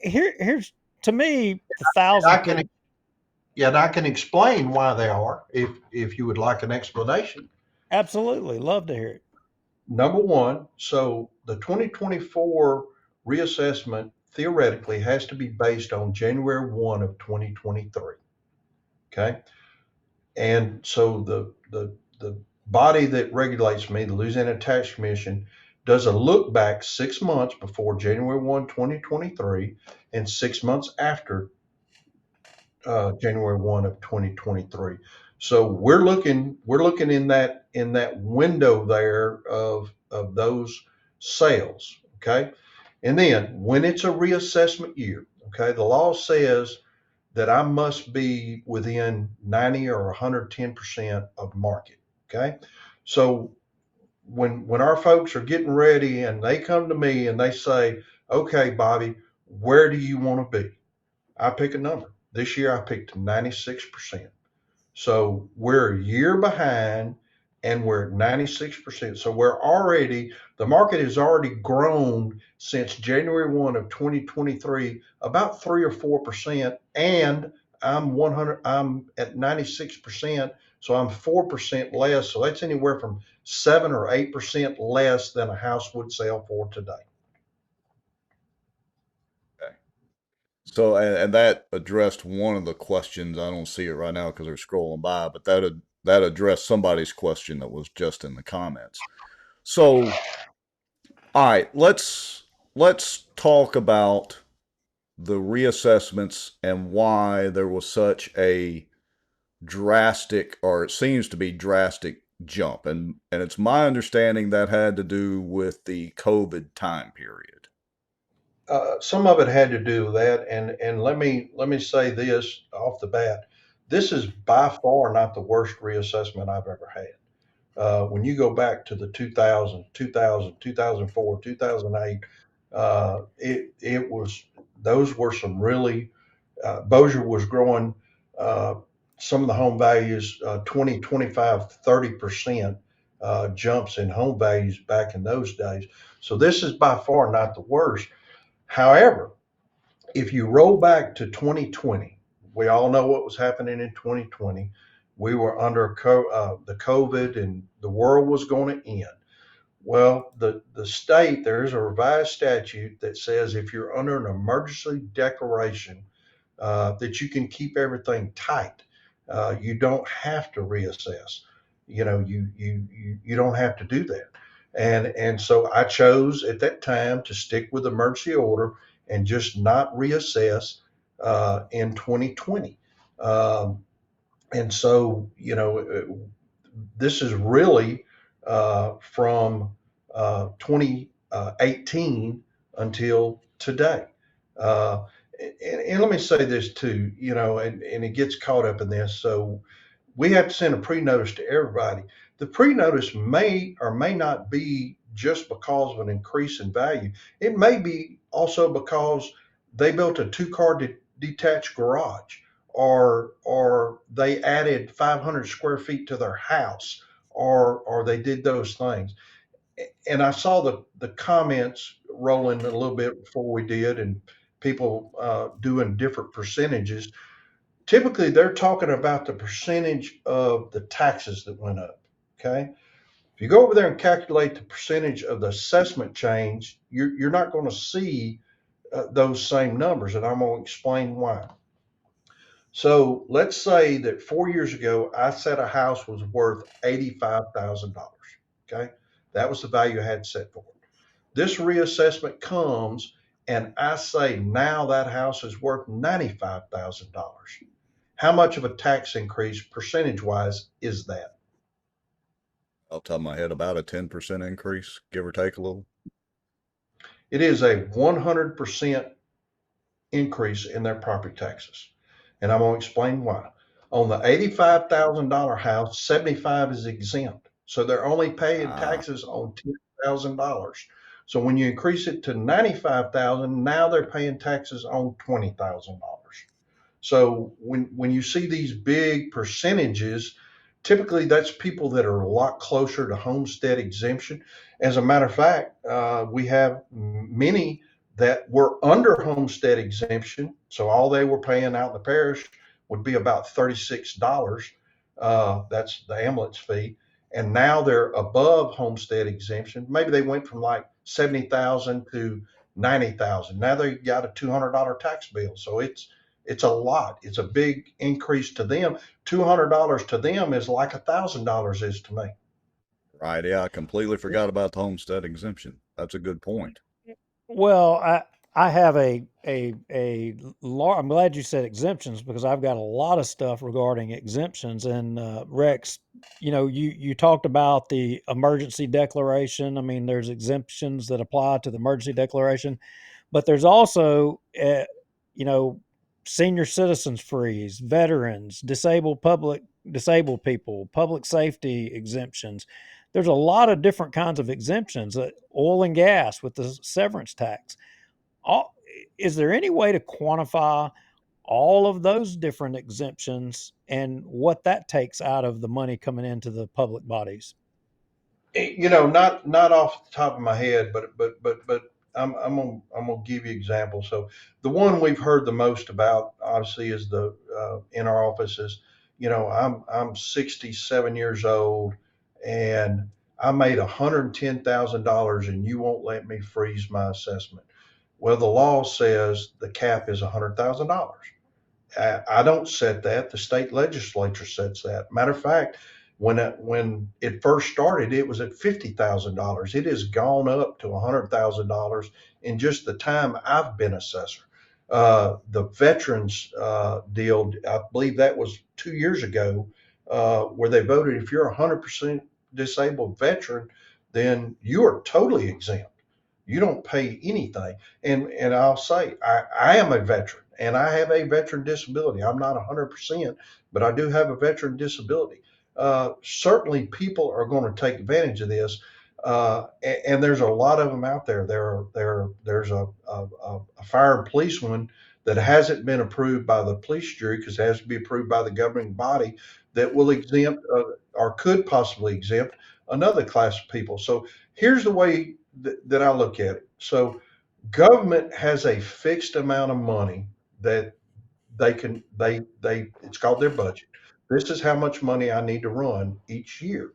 here's to me the I thousand can, thing. yeah, and I can explain why they are if you would like an explanation. Absolutely, love to hear it. Number one, so the 2024 reassessment theoretically has to be based on January 1 of 2023. Okay. And so the body that regulates me, the Louisiana Tax Commission, does a look back 6 months before January 1, 2023, and 6 months after January 1 of 2023. So we're looking in that window there of those sales. Okay. And then when it's a reassessment year, okay, the law says that I must be within 90 or 110% of market. Okay. So when our folks are getting ready and they come to me and they say, okay, Bobby, where do you want to be? I pick a number. This year I picked 96%. So we're a year behind and we're at 96%. So the market has already grown since January 1 of 2023, about 3 or 4%. And I'm at 96%. So I'm 4% less. So that's anywhere from 7 or 8% less than a house would sell for today. Okay. So, and that addressed one of the questions. I don't see it right now because they're scrolling by, but that addressed somebody's question that was just in the comments. So, all right, let's talk about the reassessments and why there was such a drastic, or it seems to be drastic jump. And it's my understanding that had to do with the COVID time period. Some of it had to do with that, and let me say this off the bat: this is by far not the worst reassessment I've ever had. When you go back to the 2000, 2008, it was those were some really Bossier was growing uh, some of the home values 20, 25, 30% jumps in home values back in those days. So this is by far not the worst. However, if you roll back to 2020, we all know what was happening in 2020. We were under the COVID and the world was going to end. Well, the state, there's a revised statute that says if you're under an emergency declaration, that you can keep everything tight. You don't have to reassess. You don't have to do that. And so I chose at that time to stick with emergency order and just not reassess in 2020. Um, and so, this is really from 2018 until today. Uh, and let me say this too, and it gets caught up in this. So we have to send a pre-notice to everybody. The pre-notice may or may not be just because of an increase in value. It may be also because they built a two-car detached garage, or they added 500 square feet to their house, or they did those things. And I saw the comments rolling a little bit before we did, and people doing different percentages. Typically, they're talking about the percentage of the taxes that went up. Okay. If you go over there and calculate the percentage of the assessment change, you're not going to see those same numbers. And I'm going to explain why. So let's say that 4 years ago, I said a house was worth $85,000. Okay. That was the value I had set for it. This reassessment comes and I say now that house is worth $95,000. How much of a tax increase percentage wise is that? Off the top of my head, about a 10% increase, give or take a little. It is a 100% increase in their property taxes. And I'm going to explain why. On the $85,000 house, 75 is exempt. So they're only paying taxes on $10,000. So when you increase it to 95,000, now they're paying taxes on $20,000. So when you see these big percentages, typically that's people that are a lot closer to homestead exemption. As a matter of fact, we have many that were under homestead exemption. So all they were paying out in the parish would be about $36. That's the ambulance fee. And now they're above homestead exemption. Maybe they went from like 70,000 to 90,000. Now they got a $200 tax bill. So It's a lot. It's a big increase to them. $200 to them is like $1,000 is to me. Right. Yeah, I completely forgot about the homestead exemption. That's a good point. Well, I have I'm glad you said exemptions because I've got a lot of stuff regarding exemptions. And Rex, you talked about the emergency declaration. I mean, there's exemptions that apply to the emergency declaration, but there's also, you know, senior citizens freeze, veterans, disabled people, public safety exemptions. There's a lot of different kinds of exemptions. Oil and gas with the severance tax. All, is there any way to quantify all of those different exemptions and what that takes out of the money coming into the public bodies? Not off the top of my head, but I'm gonna give you examples. So the one we've heard the most about, obviously, is the in our offices. I'm 67 years old, and I made $110,000, and you won't let me freeze my assessment. Well, the law says the cap is $100,000. I don't set that. The state legislature sets that. Matter of fact, when it first started, it was at $50,000. It has gone up to $100,000 in just the time I've been assessor. The veterans deal, I believe that was 2 years ago, where they voted if you're a 100% disabled veteran, then you are totally exempt. You don't pay anything. And I'll say, I am a veteran and I have a veteran disability. I'm not 100%, but I do have a veteran disability. Certainly, people are going to take advantage of this. And there's a lot of them out there. There's a fire and police one that hasn't been approved by the police jury because it has to be approved by the governing body that will exempt or could possibly exempt another class of people. So here's the way that I look at it. So government has a fixed amount of money that they it's called their budget. This is how much money I need to run each year.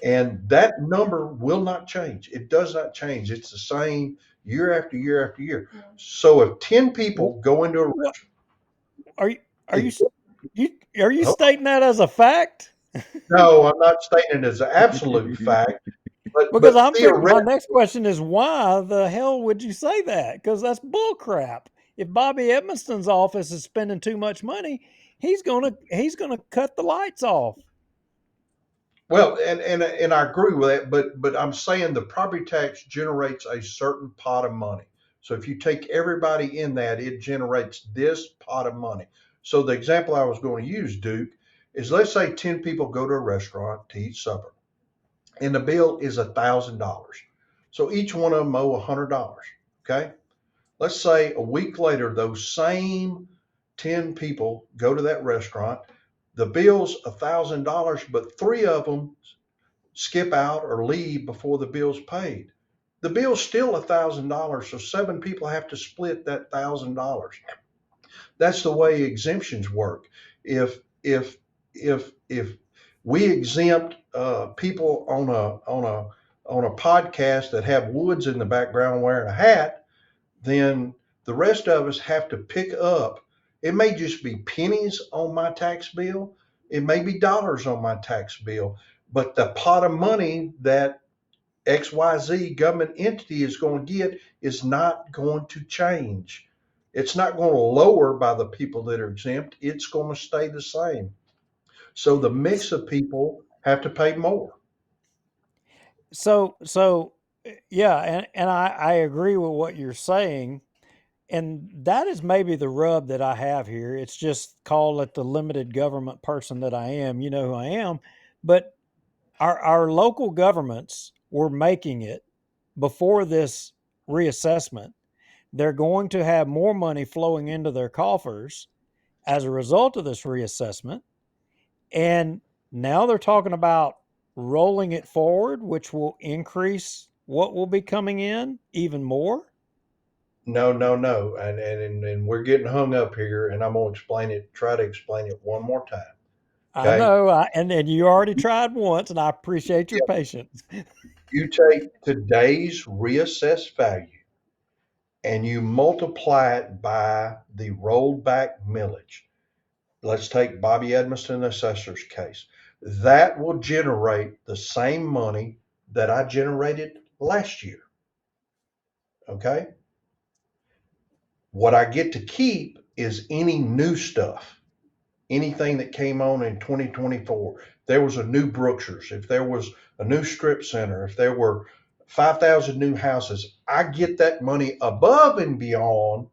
And that number will not change. It does not change. It's the same year after year after year. So if 10 people go into a What restaurant, are you are you you are you oh, stating that as a fact? no, I'm not stating it as an absolute fact, Because but I'm fixing my theoretically, next question is why the hell would you say that? Because that's bull crap. If Bobby Edmiston's office is spending too much money, he's gonna cut the lights off. well, and I agree with that, but I'm saying the property tax generates a certain pot of money. So if you take everybody in that, it generates this pot of money. So the example I was going to use, Duke, is let's say 10 people go to a restaurant to eat supper, and the bill is $1,000. So each one of them owe $100. Okay. Let's say a week later, those same 10 people go to that restaurant. The bill's $1,000, but three of them skip out or leave before the bill's paid. The bill's still $1,000, so seven people have to split that $1,000. That's the way exemptions work. If we exempt people on a podcast that have Woods in the background wearing a hat, then the rest of us have to pick up. It may just be pennies on my tax bill. It may be dollars on my tax bill, but the pot of money that XYZ government entity is going to get is not going to change. It's not going to lower by the people that are exempt. It's going to stay the same. So the mix of people have to pay more. Yeah, and I agree with what you're saying. And that is maybe the rub that I have here. It's just call it the limited government person that I am. You know who I am. But our local governments were making it before this reassessment. They're going to have more money flowing into their coffers as a result of this reassessment. And now they're talking about rolling it forward, which will increase what will be coming in even more. No, no, no. And we're getting hung up here, and I'm going to try to explain it one more time. I Okay. know, and you already tried once, and I appreciate your Yeah. patience. You take today's reassessed value and you multiply it by the rolled back millage. Let's take Bobby Edmiston Assessor's case. That will generate the same money that I generated last year. Okay. What I get to keep is any new stuff, anything that came on in 2024. If there was a new Brookshire's, if there was a new strip center, if there were 5,000 new houses, I get that money above and beyond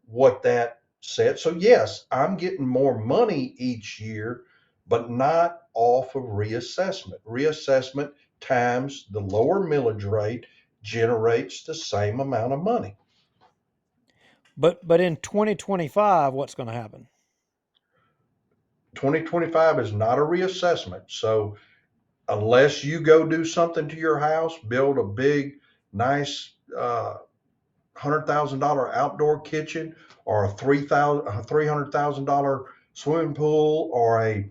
what that said. So yes, I'm getting more money each year, but not off of reassessment. Reassessment times the lower millage rate generates the same amount of money. But in 2025, what's going to happen? 2025 is not a reassessment. So unless you go do something to your house, build a big, nice $100,000 outdoor kitchen, or a $300,000 swimming pool, or a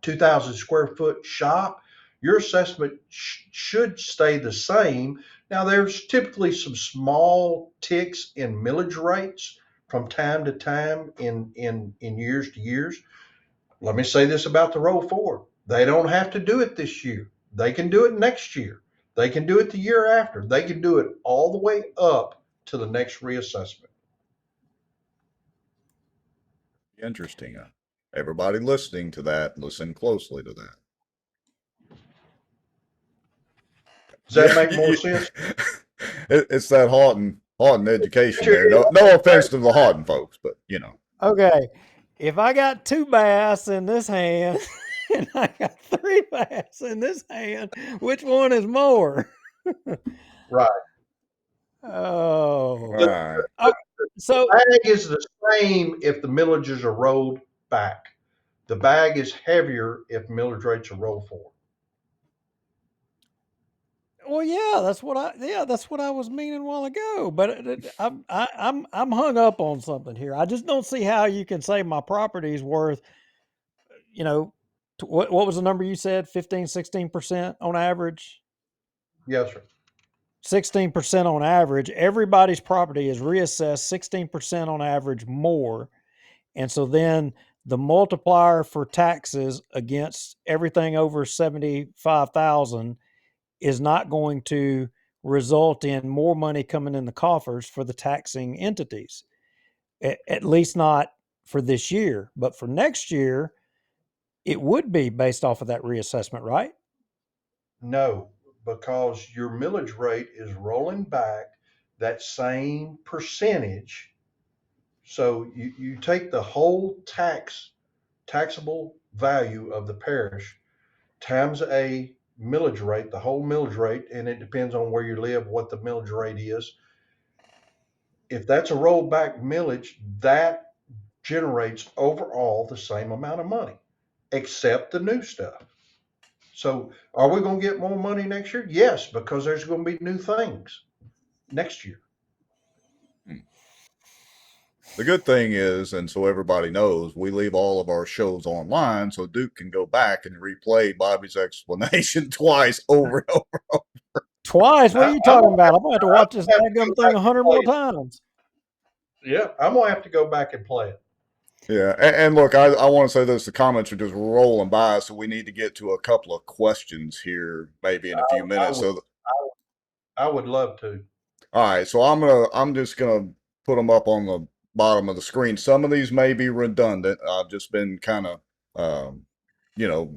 2,000 square foot shop, your assessment should stay the same. Now, there's typically some small ticks in millage rates from time to time in years to years. Let me say this about the roll forward. They don't have to do it this year. They can do it next year. They can do it the year after. They can do it all the way up to the next reassessment. Interesting. Everybody listening to that, listen closely to that. Does that make more sense? It's that Houghton education there. No offense to the Houghton folks, but you know. Okay, if I got 2 bass in this hand and I got 3 bass in this hand, which one is more? Right. Oh, All right. so The bag is the same if the millages are rolled back. The bag is heavier if millage rates are rolled forward. well, yeah, that's what I was meaning a while ago. But I'm hung up on something here. I just don't see how you can say my property is worth, you know, what was the number you said? 15, 16% on average. Yes, sir. 16% on average. Everybody's property is reassessed 16% on average more. And so then the multiplier for taxes against everything over 75,000 is not going to result in more money coming in the coffers for the taxing entities. At least not for this year, but for next year, it would be based off of that reassessment, right? No, because your millage rate is rolling back that same percentage. So you take the whole taxable value of the parish times a millage rate, the whole millage rate, and it depends on where you live, what the millage rate is. If that's a rollback millage, that generates overall the same amount of money, except the new stuff. So are we going to get more money next year? Yes, because there's going to be new things next year. The good thing is, and so everybody knows, we leave all of our shows online so Duke can go back and replay Bobby's explanation twice over and over. Twice? What are you talking about? I'm going to have to watch this I'm gonna daggum thing 100 more times. Yeah, I'm going to have to go back and play it. Yeah, and look, I want to say this: the comments are just rolling by, so we need to get to a couple of questions here, maybe in a few minutes. I would love to. All right, so I'm just gonna put them up on the bottom of the screen. Some of these may be redundant. I've just been kind of,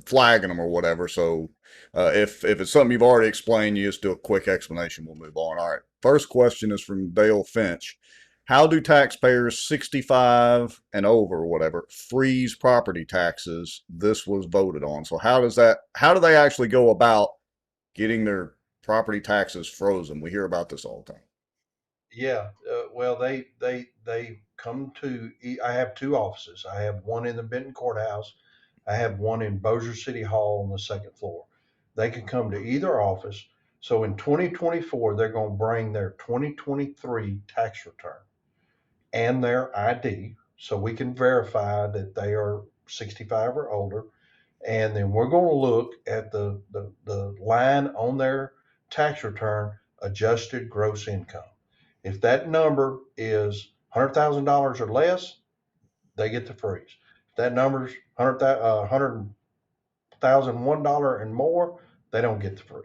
flagging them or whatever. So if it's something you've already explained, you just do a quick explanation. We'll move on. All right. First question is from Dale Finch. How do taxpayers 65 and over, or whatever, freeze property taxes? This was voted on. So how do they actually go about getting their property taxes frozen? We hear about this all the time. Yeah, well, they come to. I have 2 offices. I have one in the Benton Courthouse. I have one in Bossier City Hall on the 2nd floor. They can come to either office. So in 2024, they're going to bring their 2023 tax return and their ID, so we can verify that they are 65 or older. And then we're going to look at the line on their tax return, adjusted gross income. If that number is $100,000 or less, they get the freeze. If that number's $100,001 and more, they don't get the freeze.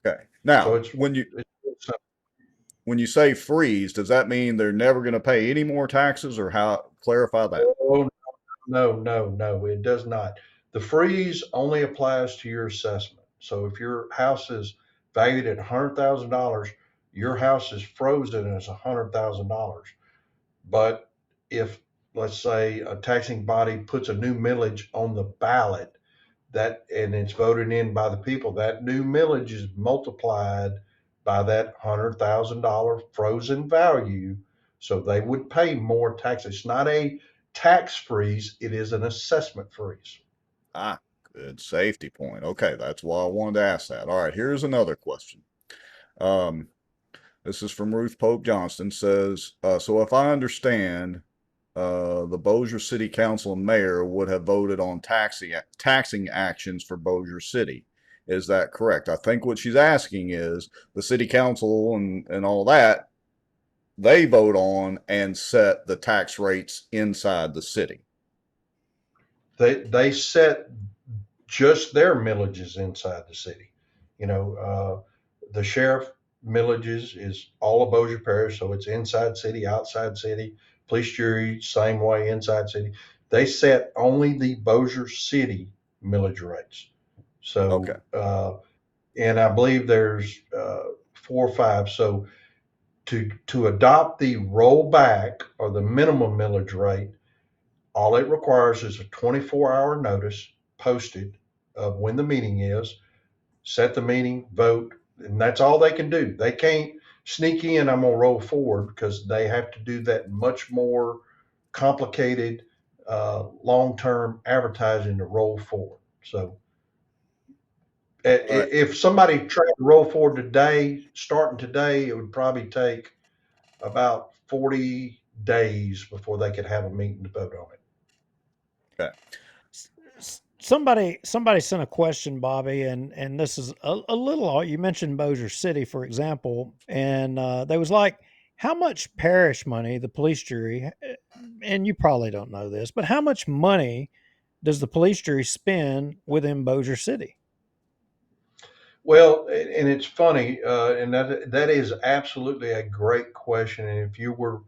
Okay. So Now, it's when you say freeze, does that mean they're never going to pay any more taxes, or how? Clarify that. oh, no, it does not. The freeze only applies to your assessment. So if your house is valued at $100,000, your house is frozen as $100,000. But if, let's say, a taxing body puts a new millage on the ballot, that and it's voted in by the people, that new millage is multiplied by that $100,000 frozen value. So they would pay more tax. It's not a tax freeze, it is an assessment freeze. Ah, good safety point. Okay, that's why I wanted to ask that. All right, here's another question. Um, this is from Ruth Pope Johnston. Says, so if I understand, the Bossier City Council and Mayor would have voted on taxing actions for Bossier City. Is that correct? I think what she's asking is the City Council and all that, they vote on and set the tax rates inside the city. They set just their millages inside the city. You know, the sheriff millages is all of Bossier Parish, so it's inside city, outside city. Police jury, same way, inside city. They set only the Bossier City millage rates. Okay. So, and I believe there's 4 or 5. So to adopt the rollback or the minimum millage rate, all it requires is a 24-hour notice posted of when the meeting is, set the meeting, vote, and that's all they can do. They can't sneak in, I'm going to roll forward, because they have to do that much more complicated, long-term advertising to roll forward. So All right. if somebody tried to roll forward today, starting today, it would probably take about 40 days before they could have a meeting to vote on it. Okay. Somebody sent a question, Bobby, and this is a little. You mentioned Bossier City, for example, and they was like, how much parish money the police jury, and you probably don't know this, but how much money does the police jury spend within Bossier City? Well, and it's funny, and that is absolutely a great question. And if you were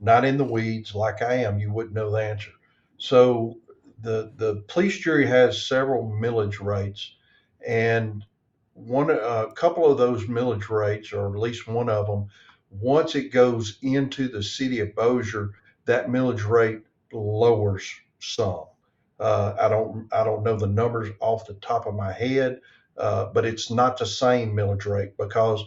not in the weeds like I am, you wouldn't know the answer. So the police jury has several millage rates, and a couple of those millage rates, or at least one of them, once it goes into the city of Bossier, that millage rate lowers some. I don't know the numbers off the top of my head, but it's not the same millage rate, because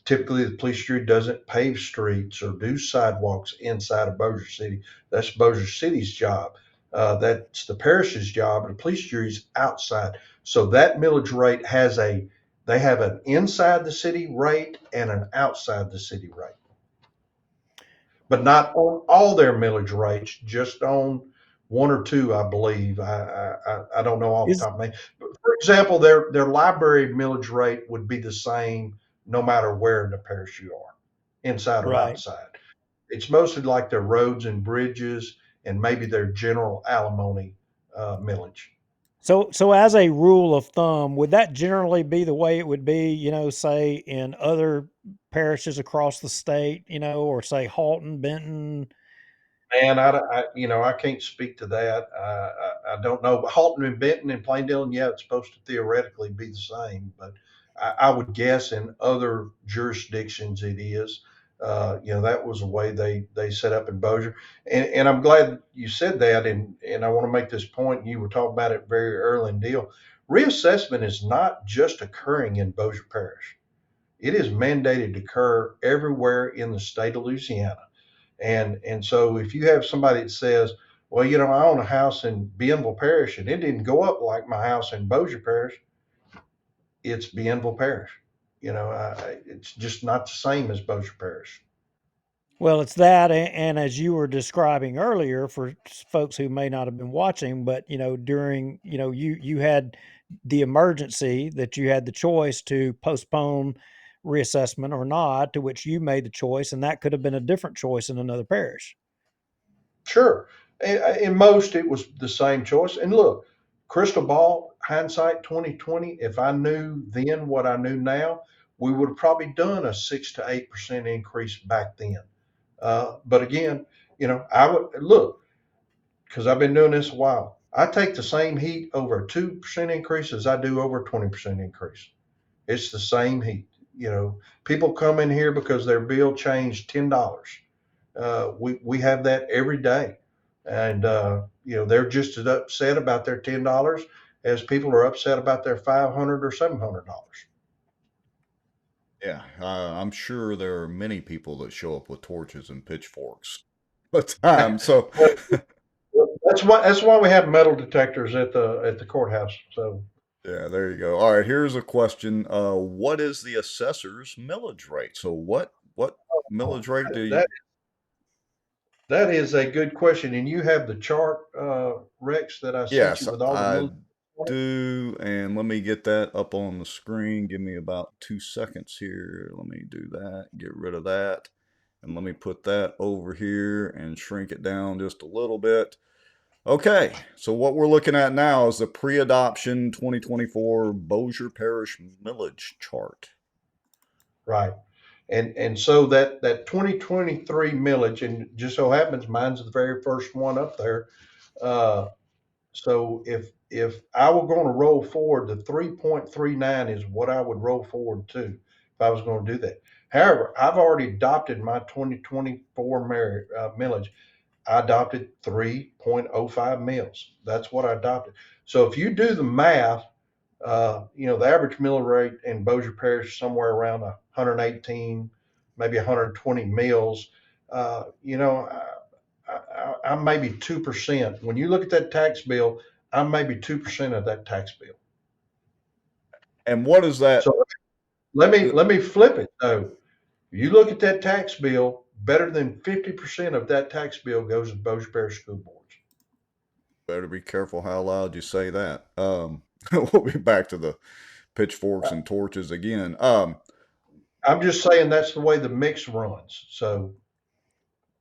typically the police jury doesn't pave streets or do sidewalks inside of Bossier City. That's Bossier City's job. That's the parish's job, and the police jury's outside. So that millage rate they have an inside the city rate and an outside the city rate, but not on all their millage rates, just on one or two, I believe. I don't know off the Is top of my head. But for example, their library millage rate would be the same no matter where in the parish you are, inside or right. outside. It's mostly like their roads and bridges and maybe their general alimony millage. So as a rule of thumb, would that generally be the way it would be, say in other parishes across the state, or say Halton, Benton? Man, I can't speak to that. I don't know. But Halton and Benton and Plaindale, yeah, it's supposed to theoretically be the same, but I would guess in other jurisdictions it is. That was the way they set up in Bossier, and I'm glad you said that. And I want to make this point. You were talking about it very early in the deal. Reassessment is not just occurring in Bossier Parish. It is mandated to occur everywhere in the state of Louisiana. And so if you have somebody that says, well, I own a house in Bienville Parish and it didn't go up like my house in Bossier Parish, it's Bienville Parish. It's just not the same as Bossier Parish. Well, it's that, and as you were describing earlier, for folks who may not have been watching, but during you had the emergency that you had the choice to postpone reassessment or not, to which you made the choice, and that could have been a different choice in another parish. Sure. In most, it was the same choice. And look, crystal ball, hindsight 2020, if I knew then what I knew now, we would have probably done a 6 to 8% increase back then. But again, I would look, because I've been doing this a while. I take the same heat over a 2% increase as I do over a 20% increase. It's the same heat. People come in here because their bill changed $10. We have that every day, and they're just as upset about their $10 as people are upset about their $500 or $700. Yeah, I'm sure there are many people that show up with torches and pitchforks all the time. So, That's why we have metal detectors at the courthouse. So yeah, there you go. All right, here's a question. What is the assessor's millage rate? So, what millage rate do you? that that is a good question, and you have the chart, Rex, that I sent Yes, you with all the I military on it. do, and let me get that up on the screen. Give me about 2 seconds here. Let me do that. Get rid of that. And let me put that over here and shrink it down just a little bit. Okay, so what we're looking at now is the pre-adoption 2024 Bossier Parish millage chart. Right. And so that 2023 millage, and just so happens mine's the very first one up there. Uh, so if I were going to roll forward, the 3.39 is what I would roll forward to if I was going to do that. However, I've already adopted my 2024 millage. I adopted 3.05 mils. That's what I adopted. So if you do the math, the average mill rate in Bossier Parish is somewhere around 118, maybe 120 mills. I'm maybe 2%. When you look at that tax bill, I'm maybe 2% of that tax bill. And what is that? So let me flip it though. You look at that tax bill, better than 50% of that tax bill goes to Bossier Parish school boards. Better be careful how loud you say that. We'll be back to the pitchforks and torches again. I'm just saying that's the way the mix runs. So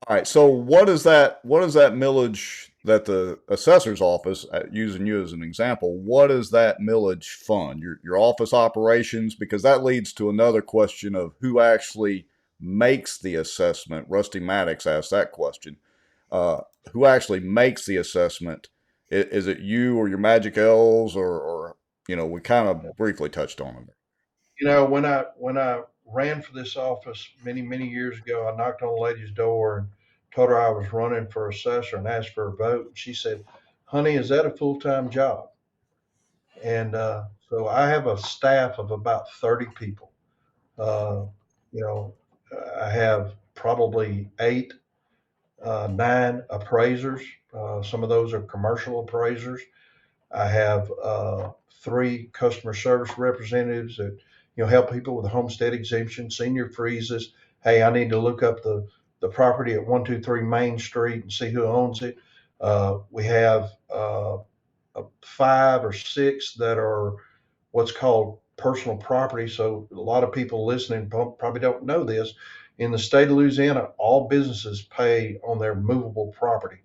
All right. So what is that? What is that millage that the assessor's office, using you as an example, what is that millage fund? Your office operations, because that leads to another question of who actually makes the assessment. Rusty Maddox asked that question. Uh, who actually makes the assessment? Is it you or your magic elves, or we kind of briefly touched on it. when I ran for this office many years ago, I knocked on a lady's door and told her I was running for assessor and asked for a vote. And she said, "Honey, is that a full-time job?" And so I have a staff of about 30 people. Uh, you know, I have probably eight, nine appraisers. Some of those are commercial appraisers. I have three customer service representatives that help people with homestead exemption, senior freezes. Hey, I need to look up the property at 123 Main Street and see who owns it. We have five or six that are what's called personal property. So a lot of people listening probably don't know this. In the state of Louisiana, all businesses pay on their movable property.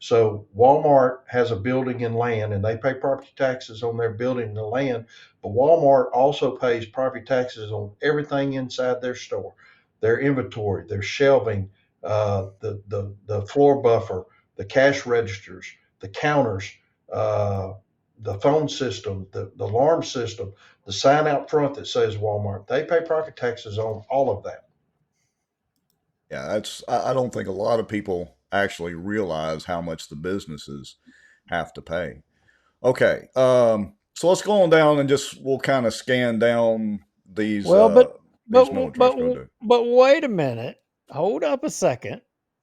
So Walmart has a building and land, and they pay property taxes on their building and the land. But Walmart also pays property taxes on everything inside their store, their inventory, their shelving, the floor buffer, the cash registers, the counters, uh, the phone system, the alarm system, the sign out front that says Walmart. They pay property taxes on all of that. Yeah, I don't think a lot of people actually realize how much the businesses have to pay. Okay, so let's go on down and we'll kind of scan down these Well, these millage rates. Go do. but wait a minute. Hold up a second.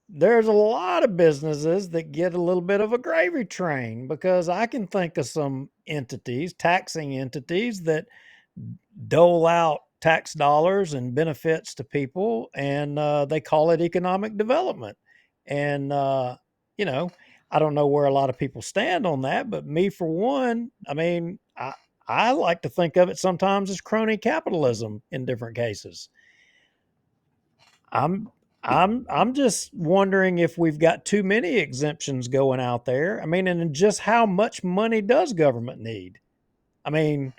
There's a lot of businesses that get a little bit of a gravy train, because I can think of some entities, taxing entities, that dole out tax dollars and benefits to people, and they call it economic development. And you know, I don't know where a lot of people stand on that, but me for one, I mean, I like to think of it sometimes as crony capitalism in different cases. I'm just wondering if we've got too many exemptions going out there. I mean, and just how much money does government need? I mean,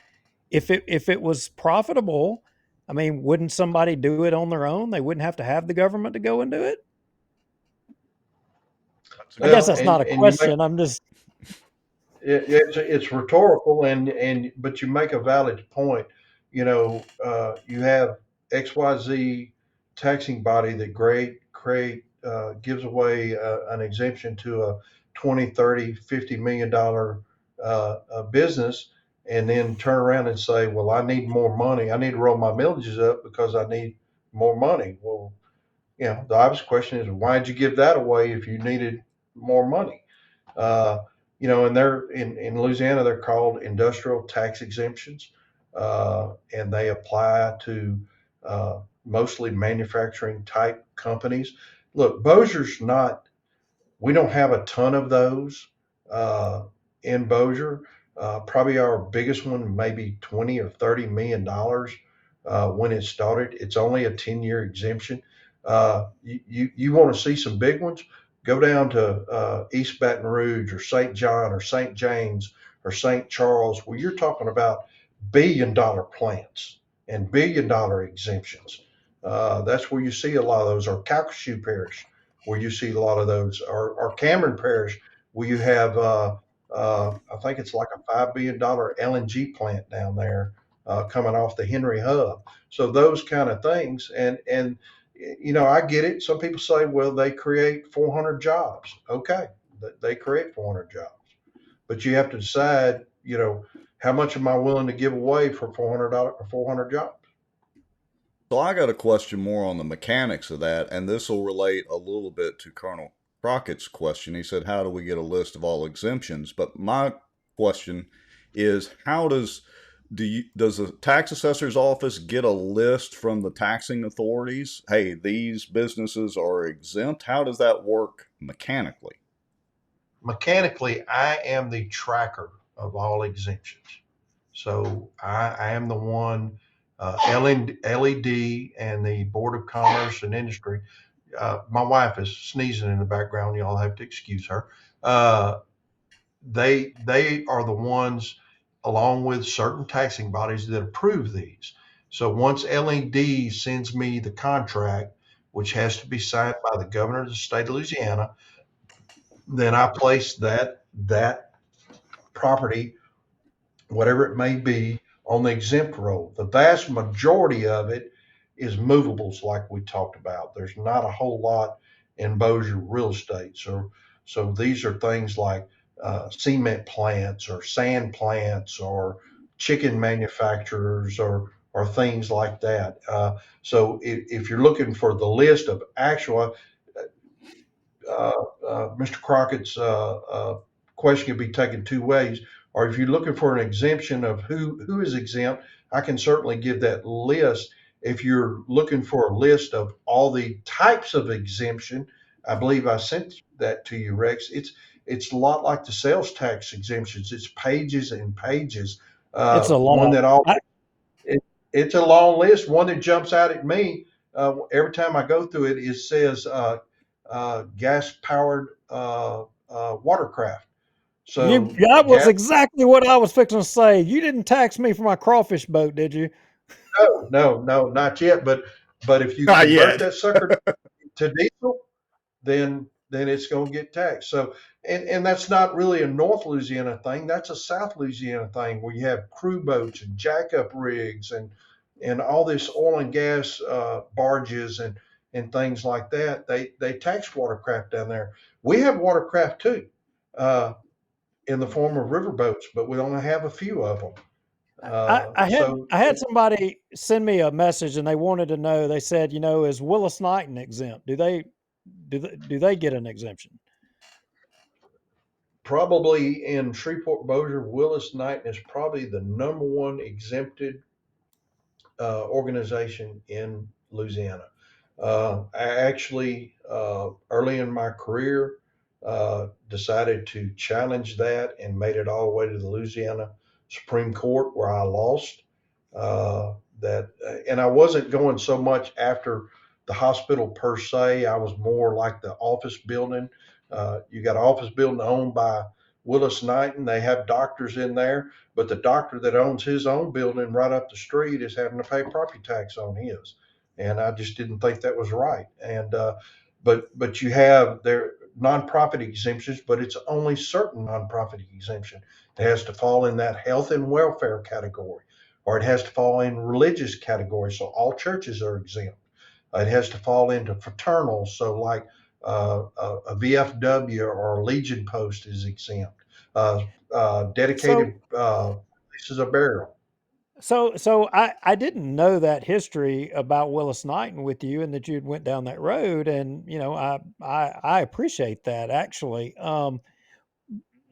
if it was profitable, I mean, wouldn't somebody do it on their own? They wouldn't have to have the government to go and do it. That's a I good guess Well, that's point. not a and you make question. I'm just it's rhetorical, and but you make a valid point. You have XYZ taxing body that create gives away an exemption to a 20, 30, $50 million business, and then turn around and say, well, I need more money. I need to roll my millages up because I need more money. Well, the obvious question is, why did you give that away if you needed more money? Uh, and they're in Louisiana, they're called industrial tax exemptions, and they apply to mostly manufacturing type companies. Look, Bossier's not, we don't have a ton of those uh, in Bossier. Probably our biggest one, maybe 20 or $30 million when it started. It's only a 10-year exemption. You want to see some big ones? Go down to East Baton Rouge or St. John or St. James or St. Charles, where you're talking about $1 billion plants and $1 billion exemptions. That's where you see a lot of those, or Calcasieu Parish, where you see a lot of those, or Cameron Parish, where you have, I think it's like a $5 billion LNG plant down there coming off the Henry Hub. So those kind of things, and I get it. Some people say, well, they create 400 jobs. Okay, they create 400 jobs, but you have to decide, how much am I willing to give away for $400 or 400 jobs? So I got a question more on the mechanics of that, and this will relate a little bit to Colonel Crockett's question. He said, "How do we get a list of all exemptions?" But my question is, how does the tax assessor's office get a list from the taxing authorities? Hey, these businesses are exempt. How does that work mechanically? Mechanically, I am the tracker of all exemptions. So I am the one, LED and the Board of Commerce and Industry. My wife is sneezing in the background. Y'all have to excuse her. Uh, they are the ones, along with certain taxing bodies, that approve these. So once LED sends me the contract, which has to be signed by the governor of the state of Louisiana, then I place that property, whatever it may be, on the exempt roll. The vast majority of it is movables, like we talked about. There's not a whole lot in Bossier real estate. So these are things like cement plants or sand plants or chicken manufacturers or things like that. So if you're looking for the list of actual, Mr. Crockett's question can be taken two ways. Or if you're looking for an exemption of who is exempt, I can certainly give that list. If you're looking for a list of all the types of exemption, I believe I sent that to you, Rex. It's a lot like the sales tax exemptions. It's pages and pages. it's a One long. that all it, it's a long list. One that jumps out at me every time I go through it, it says gas powered watercraft. So That was gas, exactly what I was fixing to say. You didn't tax me for my crawfish boat, did you? no, not yet. But if you Not convert yet. that sucker to diesel, then it's going to get taxed. So and that's not really a North Louisiana thing. That's a South Louisiana thing where you have crew boats and jackup rigs and all this oil and gas barges and things like that. They tax watercraft down there. We have watercraft too, in the form of river boats, but we only have a few of them. I, I had So I had somebody send me a message and they wanted to know. They said, is Willis Knighton exempt? Do they get an exemption? probably in Shreveport, Bossier, Willis Knighton is probably the number one exempted organization in Louisiana. I actually, early in my career, decided to challenge that and made it all the way to the Louisiana Supreme Court where I lost. And I wasn't going so much after the hospital per se. I was more like the office building. You got an office building owned by Willis Knighton. They have doctors in there, but the doctor that owns his own building right up the street is having to pay property tax on his, and I just didn't think that was right. And but you have their nonprofit exemptions, but it's only certain nonprofit exemption. It has to fall in that health and welfare category, or it has to fall in religious category. So all churches are exempt. It has to fall into fraternal. So like a VFW or a Legion post is exempt. Dedicated So places of burial. so I didn't know that history about Willis Knighton with you, and that you'd went down that road, and I appreciate that actually.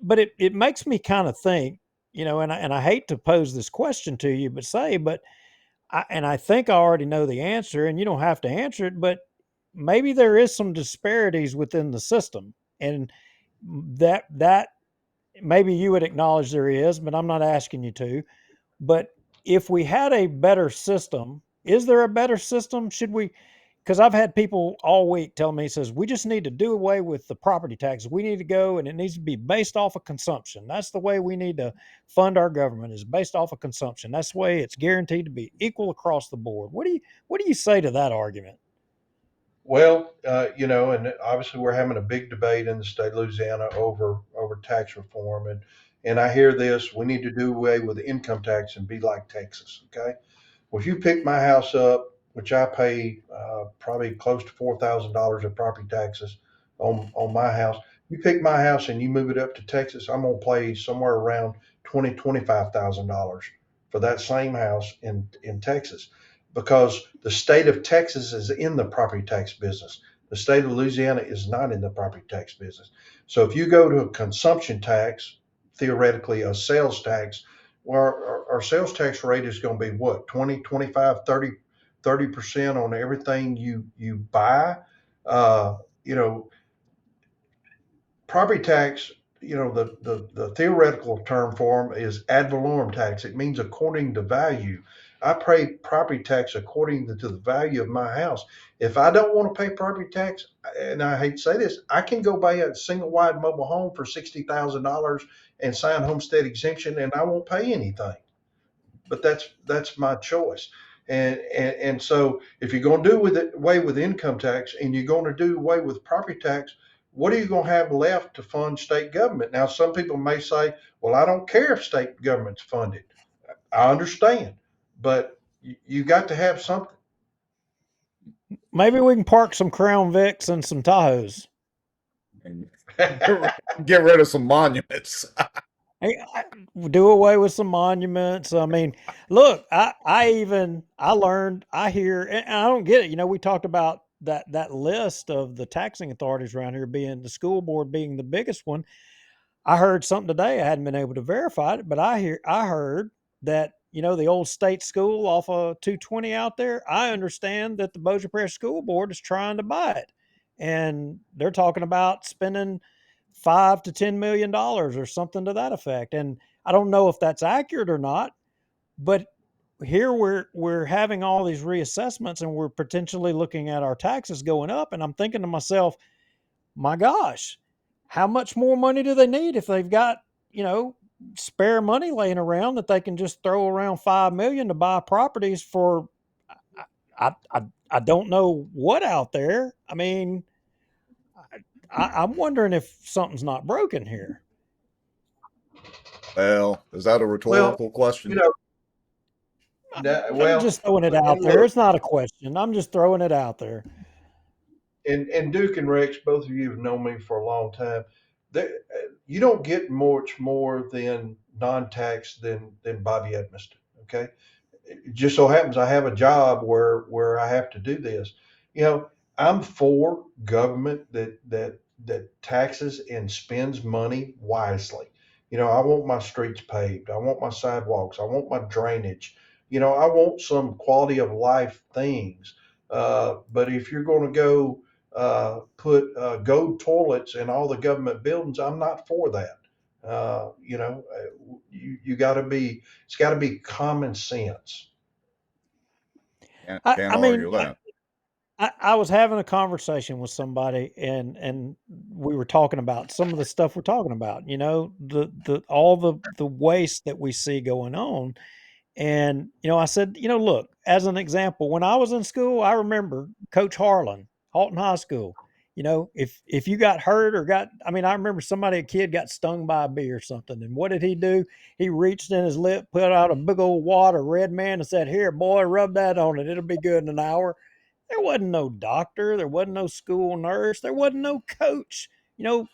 But it makes me kind of think, and I hate to pose this question to you, but I think I already know the answer, and you don't have to answer it, but maybe there is some disparities within the system, and that maybe you would acknowledge there is, but I'm not asking you to. But if we had a better system, is there a better system? Should we? Because I've had people all week tell me, says, we just need to do away with the property taxes. We need to go, and it needs to be based off of consumption. That's the way we need to fund our government, is based off of consumption. That's the way it's guaranteed to be equal across the board. What do you say to that argument? Well, and obviously we're having a big debate in the state of Louisiana over tax reform, and I hear this: we need to do away with the income tax and be like Texas. Okay, well, if you pick my house up, which I pay probably close to $4,000 of property taxes on my house, you pick my house and you move it up to Texas, I'm gonna pay somewhere around $25,000 for that same house in Texas, because the state of Texas is in the property tax business. The state of Louisiana is not in the property tax business. So if you go to a consumption tax, theoretically a sales tax, well, our sales tax rate is going to be what, 20, 25, 30% on everything you buy. Uh, you know, Property tax, the theoretical term for them is ad valorem tax. It means according to value. I pay property tax according to the value of my house. If I don't want to pay property tax, and I hate to say this, I can go buy a single wide mobile home for $60,000 and sign homestead exemption, and I won't pay anything. But that's my choice. And so if you're going to do with it away with income tax, and you're going to do away with property tax, what are you going to have left to fund state government? Now, some people may say, well, I don't care if state government's funded. I understand, but you got to have something. Maybe we can park some Crown Vics and some Tahoes. And get rid of some monuments. Do away with some monuments. I mean, look, I learned, I hear, and I don't get it. We talked about that list of the taxing authorities around here, being the school board being the biggest one. I heard something today. I hadn't been able to verify it, but I heard that, the old state school off of 220 out there. I understand that the Bossier Parish School Board is trying to buy it, and they're talking about spending $5 to $10 million or something to that effect. And I don't know if that's accurate or not, but here we're having all these reassessments, and we're potentially looking at our taxes going up. And I'm thinking to myself, my gosh, how much more money do they need if they've got, spare money laying around that they can just throw around 5 million to buy properties for? I don't know what out there. I mean, I'm wondering if something's not broken here. Well, is that a Well, rhetorical question? you know, I'm just throwing it out and there. look, It's not a question. I'm just throwing it out there. and Duke and Rex, both of you have known me for a long time. You don't get much more than non-tax than Bobby Edmiston. Okay, it just so happens I have a job where I have to do this. You know, I'm for government that taxes and spends money wisely. I want my streets paved. I want my sidewalks. I want my drainage. I want some quality of life things. But if you're going to go put gold toilets in all the government buildings, I'm not for that. You got to be. It's got to be common sense. I Can't mean, argue that. I was having a conversation with somebody, and we were talking about some of the stuff we're talking about. You know, the all the waste that we see going on. And, I said, look, as an example, when I was in school, I remember Coach Harlan, Halton High School. If you got hurt or I remember a kid got stung by a bee or something. And what did he do? He reached in his lip, put out a big old wad of Red Man and said, "Here, boy, rub that on it. It'll be good in an hour." There wasn't no doctor. There wasn't no school nurse. There wasn't no coach,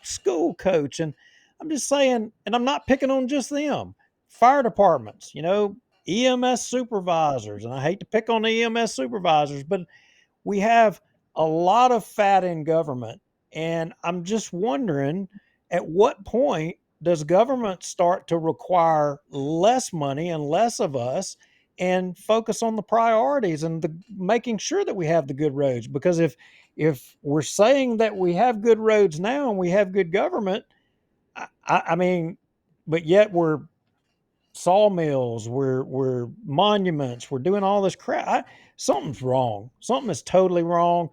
school coach. And I'm just saying, and I'm not picking on just them. Fire departments, EMS supervisors, and I hate to pick on the EMS supervisors, but we have a lot of fat in government. And I'm just wondering, at what point does government start to require less money and less of us and focus on the priorities and making sure that we have the good roads? Because if we're saying that we have good roads now and we have good government, I mean, but yet we're sawmills, we're monuments, we're doing all this crap. Something's wrong. Something is totally wrong.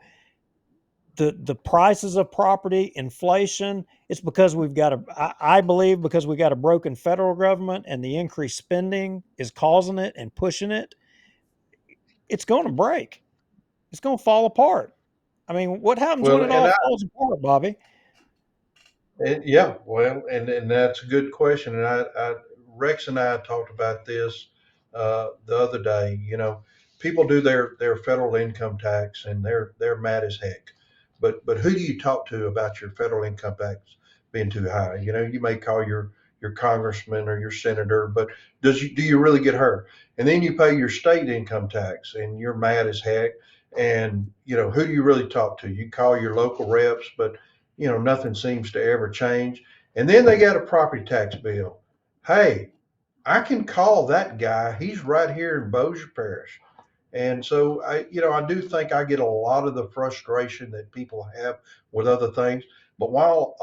The prices of property, inflation, it's because I believe because we got a broken federal government and the increased spending is causing it and pushing it. It's going to break. It's going to fall apart. I mean, what happens when Well, it all falls apart, Bobby? Yeah, well, and that's a good question. And Rex and I talked about this the other day. People do their federal income tax, and they're mad as heck. But who do you talk to about your federal income tax being too high? You may call your congressman or your senator, but do you really get hurt? And then you pay your state income tax, and you're mad as heck. And who do you really talk to? You call your local reps, but nothing seems to ever change. And then they got a property tax bill. Hey, I can call that guy. He's right here in Bossier Parish. And so I do think I get a lot of the frustration that people have with other things. But while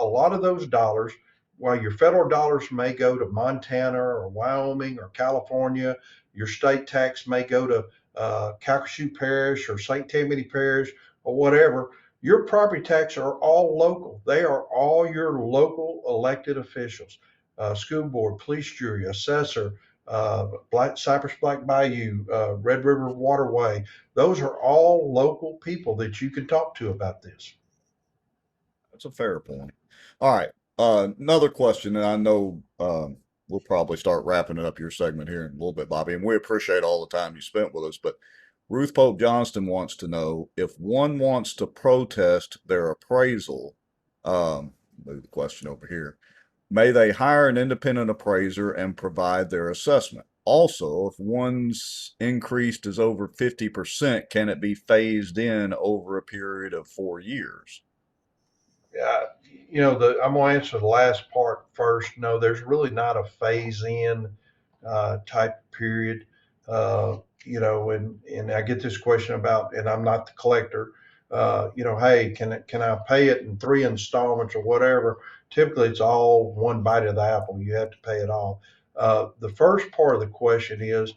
your federal dollars may go to Montana or Wyoming or California, your state tax may go to Calcasieu Parish or St. Tammany Parish or whatever. Your property tax are all local. They are all your local elected officials, school board, police jury, assessor, Cypress Black Bayou, Red River Waterway. Those are all local people that you can talk to about this. That's a fair point. All right. Another question, and I know we'll probably start wrapping it up your segment here in a little bit, Bobby, and we appreciate all the time you spent with us. But Ruth Pope Johnston wants to know if one wants to protest their appraisal. Move the question over here. May they hire an independent appraiser and provide their assessment? Also, if one's increased is over 50%, can it be phased in over a period of 4 years? Yeah, I'm going to answer the last part first. No, there's really not a phase in type period. And I get this question about, and I'm not the collector. Hey, can I pay it in 3 installments or whatever? Typically, it's all one bite of the apple. You have to pay it all. The first part of the question is,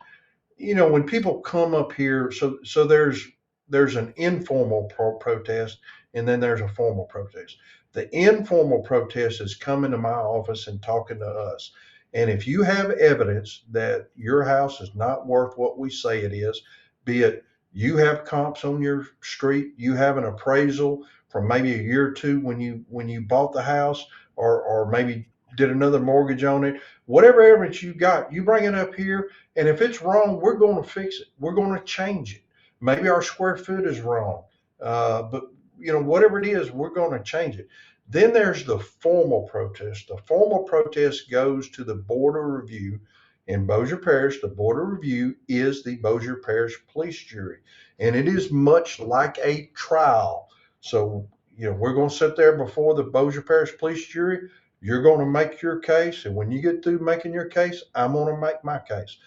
when people come up here, so there's an informal protest, and then there's a formal protest. The informal protest is coming to my office and talking to us. And if you have evidence that your house is not worth what we say it is, be it you have comps on your street, you have an appraisal from maybe a year or two when you bought the house, or maybe did another mortgage on it, whatever evidence you got, you bring it up here. And if it's wrong, we're going to fix it. We're going to change it. Maybe our square foot is wrong, but whatever it is, we're going to change it. Then there's the formal protest. The formal protest goes to the Board of Review in Bossier Parish. The Board of Review is the Bossier Parish Police Jury, and it is much like a trial. So we're going to sit there before the Bossier Parish Police Jury. You're going to make your case, and when you get through making your case, I'm going to make my case.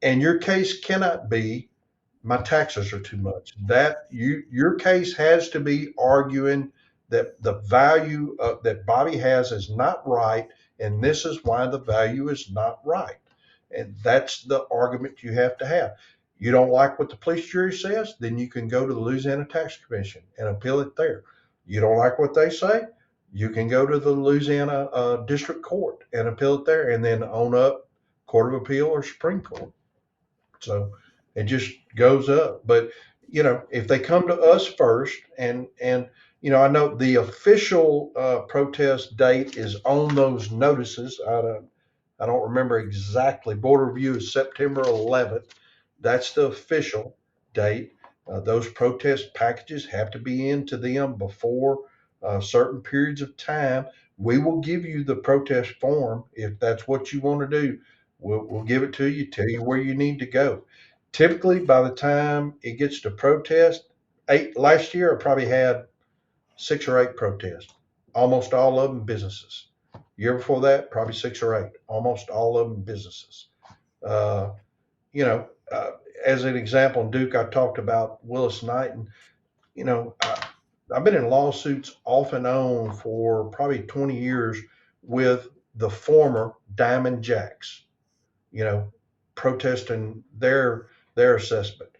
And your case cannot be my taxes are too much. Your case has to be arguing that the value that Bobby has is not right, and this is why the value is not right. And that's the argument you have to have. You don't like what the police jury says, then you can go to the Louisiana Tax Commission and appeal it there. You don't like what they say, you can go to the Louisiana District Court and appeal it there, and then on up Court of Appeal or Supreme Court. So it just goes up. But if they come to us first, and I know the official protest date is on those notices. I don't remember exactly. Board review is September 11th. That's the official date. Those protest packages have to be into them before certain periods of time. We will give you the protest form if that's what you want to do. We'll give it to you, tell you where you need to go. Typically, by the time it gets to protest, last year I probably had 6 or 8 protests, almost all of them businesses. Year before that, probably 6 or 8, almost all of them businesses. As an example, Duke, I talked about Willis Knighton. I've been in lawsuits off and on for probably 20 years with the former Diamond Jacks, protesting their assessment.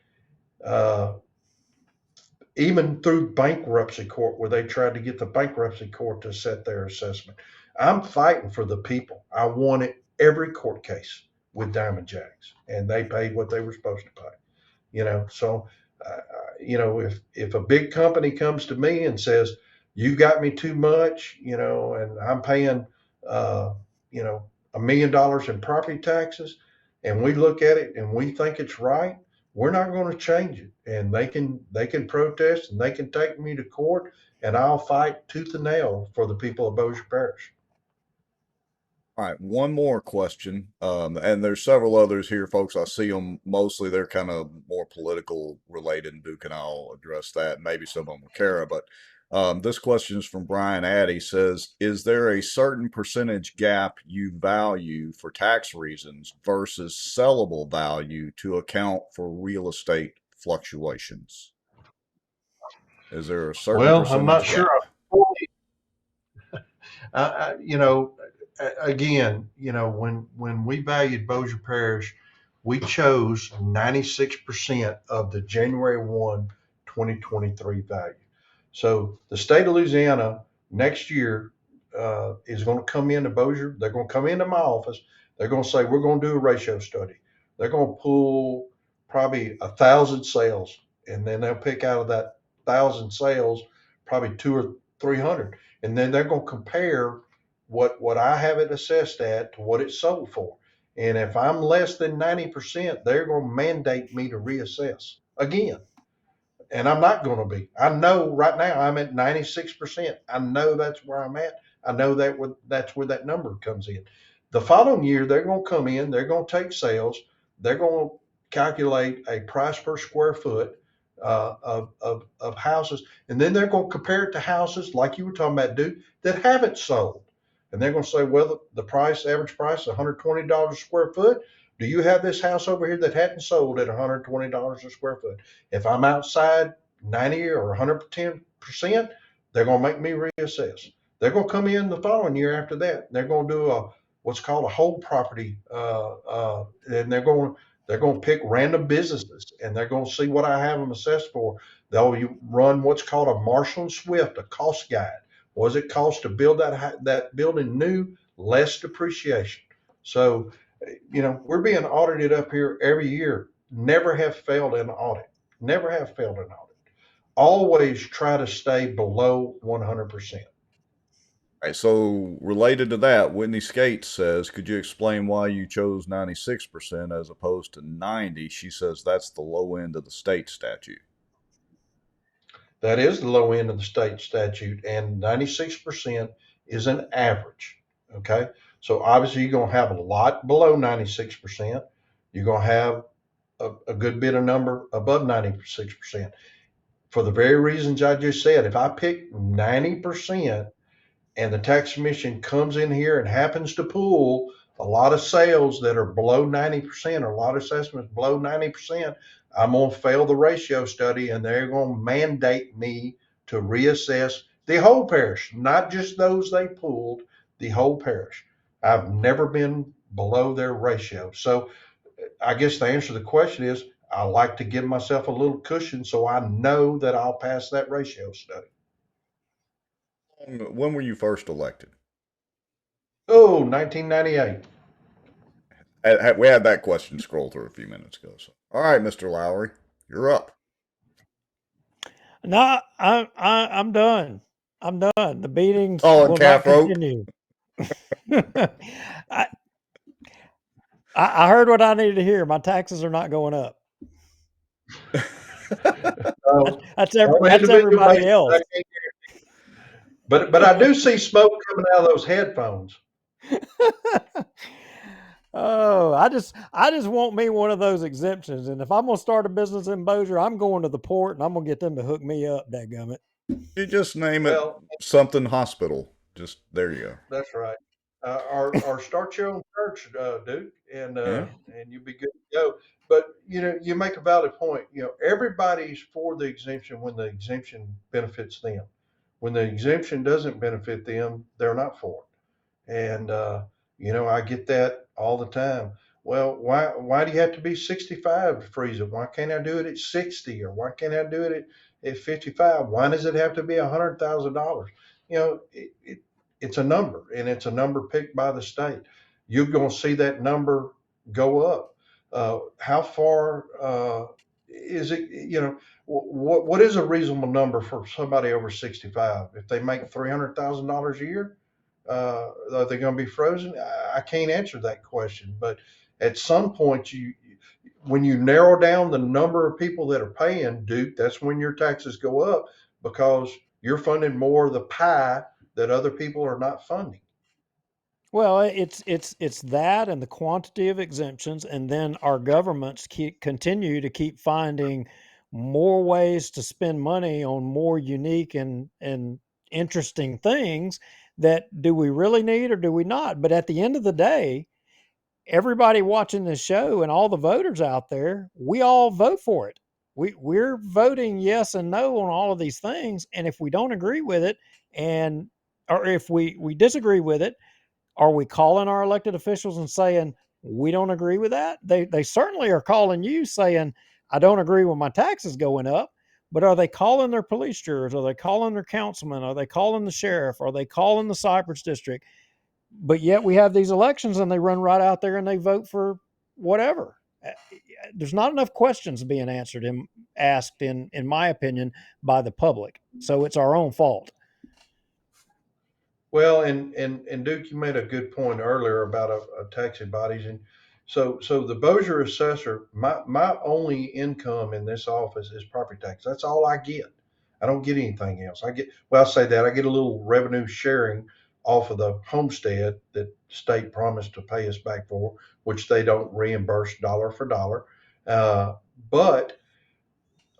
Even through bankruptcy court, where they tried to get the bankruptcy court to set their assessment. I'm fighting for the people. I won it every court case with Diamond Jacks, and they paid what they were supposed to pay. So if a big company comes to me and says, you got me too much, and I'm paying $1 million in property taxes, and we look at it and we think it's right, we're not going to change it. And they can protest, and they can take me to court, and I'll fight tooth and nail for the people of Bossier Parish. All right, one more question, and there's several others here, folks. I see them mostly. They're kind of more political related, and Duke and I'll address that. Maybe some of them with Kara, but this question is from Brian Addy. Says, is there a certain percentage gap you value for tax reasons versus sellable value to account for real estate fluctuations? Is there a certain percentage I'm not gap? sure. Again, when we valued Bossier Parish, we chose 96% of the January 1, 2023 value. So the state of Louisiana next year is going to come into Bossier. They're going to come into my office. They're going to say, we're going to do a ratio study. They're going to pull probably 1,000 sales, and then they'll pick out of that 1,000 sales probably 200 or 300, and then they're going to compare what I have it assessed at to what it's sold for. And if I'm less than 90%, they're going to mandate me to reassess again. And I'm not going to be. I know right now I'm at 96%. I know that's where I'm at. I know that's where that number comes in. The following year, they're going to come in, they're going to take sales, they're going to calculate a price per square foot of houses, and then they're going to compare it to houses like you were talking about, Duke, that haven't sold. And they're going to say, well, the average price is $120 a square foot. Do you have this house over here that hadn't sold at $120 a square foot? If I'm outside 90 or 110%, they're going to make me reassess. They're going to come in the following year after that. They're going to do what's called a whole property, and they're going to pick random businesses, and they're going to see what I have them assessed for. They'll run what's called a Marshall and Swift, a cost guide. What does it cost to build that building new? Less depreciation. So, we're being audited up here every year. Never have failed in an audit. Never have failed in an audit. Always try to stay below 100%. All right, so related to that, Whitney Skates says, could you explain why you chose 96% as opposed to 90? She says that's the low end of the state statute. That is the low end of the state statute, and 96% is an average. Okay. So obviously you're going to have a lot below 96%. You're going to have a good bit of number above 96%. For the very reasons I just said, if I pick 90% and the tax commission comes in here and happens to pull a lot of sales that are below 90% or a lot of assessments below 90%, I'm going to fail the ratio study, and they're going to mandate me to reassess the whole parish, not just those they pulled, the whole parish. I've never been below their ratio. So I guess the answer to the question is I like to give myself a little cushion so I know that I'll pass that ratio study. When were you first elected? Oh, 1998. We had that question scroll through a few minutes ago. So, all right, Mr. Lowry, you're up. No, I'm done. I'm done. The beatings Calling will not calf rope. continue. I, I heard what I needed to hear. My taxes are not going up. On an That's individual everybody basis, I else. can't, but I do see smoke coming out of those headphones. Oh, I just want me one of those exemptions. And if I'm gonna start a business in Bossier, I'm going to the port and I'm gonna get them to hook me up, dadgummit. You just name it Well, something hospital. Just there you go. that's right. Or start your own church, Duke, Yeah. and you'll be good to go. But you make a valid point. Everybody's for the exemption when the exemption benefits them. When the exemption doesn't benefit them, they're not for it. And I get that all the time. Well, why do you have to be 65 to freeze it? Why can't I do it at 60, or why can't I do it at 55? Why does it have to be $100,000? It's a number, and it's a number picked by the state. You're going to see that number go up. How far is it? What is a reasonable number for somebody over 65? If they make $300,000 a year, are they going to be frozen? I can't answer that question, but at some point, when you narrow down the number of people that are paying, Duke, that's when your taxes go up because you're funding more of the pie that other people are not funding. Well, it's that and the quantity of exemptions, and then our governments continue to keep finding more ways to spend money on more unique and interesting things that do we really need or do we not? But at the end of the day, everybody watching this show and all the voters out there, we all vote for it. We're voting yes and no on all of these things, and if we don't agree with it, and or if we disagree with it, are we calling our elected officials and saying we don't agree with that? They certainly are calling you saying I don't agree with my taxes going up. But are they calling their police jurors? Are they calling their councilman? Are they calling the sheriff? Are they calling the Cypress district? But yet we have these elections and they run right out there and they vote for whatever. There's not enough questions being asked in my opinion by the public. So it's our own fault. Well, and Duke, you made a good point earlier about a taxi bodies, and so the Bossier assessor, my only income in this office is property tax. That's all I get. I don't get anything else. I say that I get a little revenue sharing off of the homestead that state promised to pay us back for, which they don't reimburse dollar for dollar. Uh, but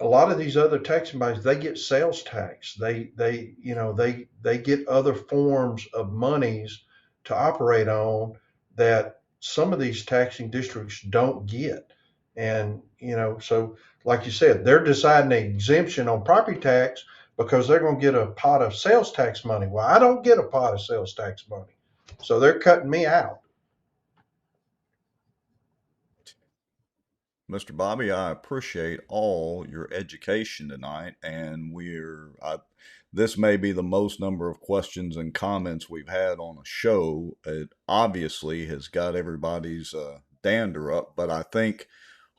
a lot of these other taxing bodies, they get sales tax. They get other forms of monies to operate on that some of these taxing districts don't get. And so like you said, they're deciding an exemption on property tax because they're going to get a pot of sales tax money. Well, I don't get a pot of sales tax money, so they're cutting me out. Mr. Bobby, I appreciate all your education tonight, and this may be the most number of questions and comments we've had on a show. It obviously has got everybody's dander up, but I think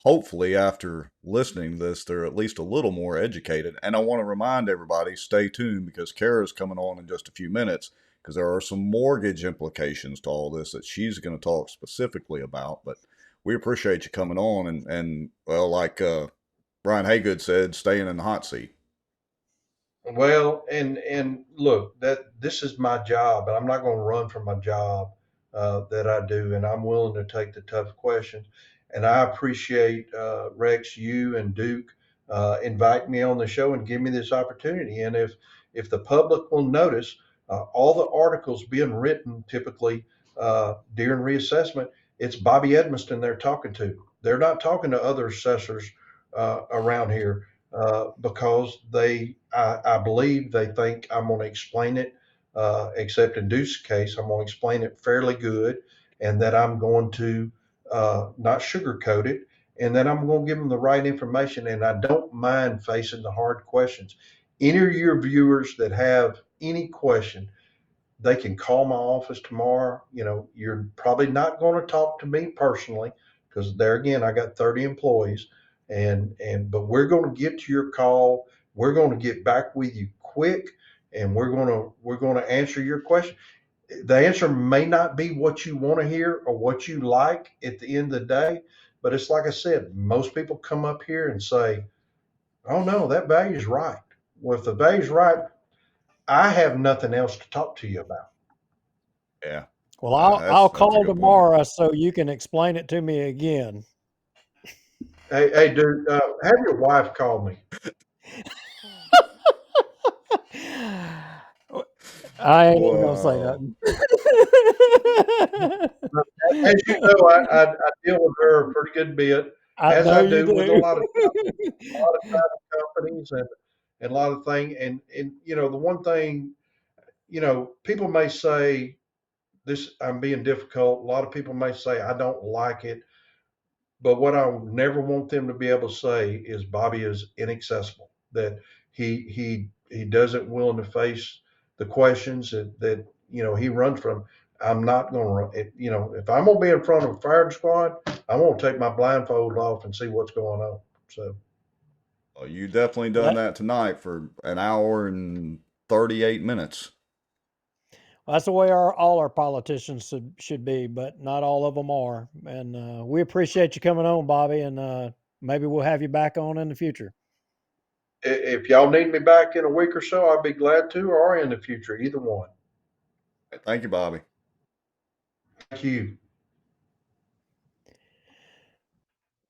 hopefully after listening to this, they're at least a little more educated. And I want to remind everybody, stay tuned because Kara's coming on in just a few minutes because there are some mortgage implications to all this that she's going to talk specifically about. But we appreciate you coming on and well, like Brian Haygood said, staying in the hot seat. Well, and look, that this is my job, and I'm not going to run from my job that I do, and I'm willing to take the tough questions. And I appreciate Rex, you and Duke invite me on the show and give me this opportunity. And if the public will notice, all the articles being written typically during reassessment, it's Bobby Edmiston they're talking to. They're not talking to other assessors around here because I believe they think I'm going to explain it except in Deuce's case, I'm going to explain it fairly good, and that I'm going to not sugarcoat it, and that I'm going to give them the right information. And I don't mind facing the hard questions. Any of your viewers that have any question, they can call my office tomorrow. You're probably not going to talk to me personally because there again, I got 30 employees, but we're going to get to your call. We're going to get back with you quick, and we're going to answer your question. The answer may not be what you want to hear or what you like at the end of the day, but it's like I said, most people come up here and say, "Oh no, that value is right." Well, if the value's right, I have nothing else to talk to you about. Yeah. Well, I'll That's a call good point. tomorrow so you can explain it to me again. Hey, dude, have your wife call me. I ain't even gonna say Wow. nothing. As you know, I deal with her a pretty good bit, I as know I you do with a do. lot of companies and a lot of things. And the one thing, people may say this, I'm being difficult. A lot of people may say I don't like it, but what I never want them to be able to say is Bobby is inaccessible. That he doesn't willing to face the questions that he runs from. I'm not going to run. If I'm going to be in front of a fire squad, I'm going to take my blindfold off and see what's going on. So Well, you definitely done That, that tonight for an hour and 38 minutes. that's the way all our politicians should be, but not all of them are. And we appreciate you coming on, Bobby, and maybe we'll have you back on in the future. if y'all need me back in a week or so, I'd be glad to, or in the future, either one. Thank you, Bobby. Thank you.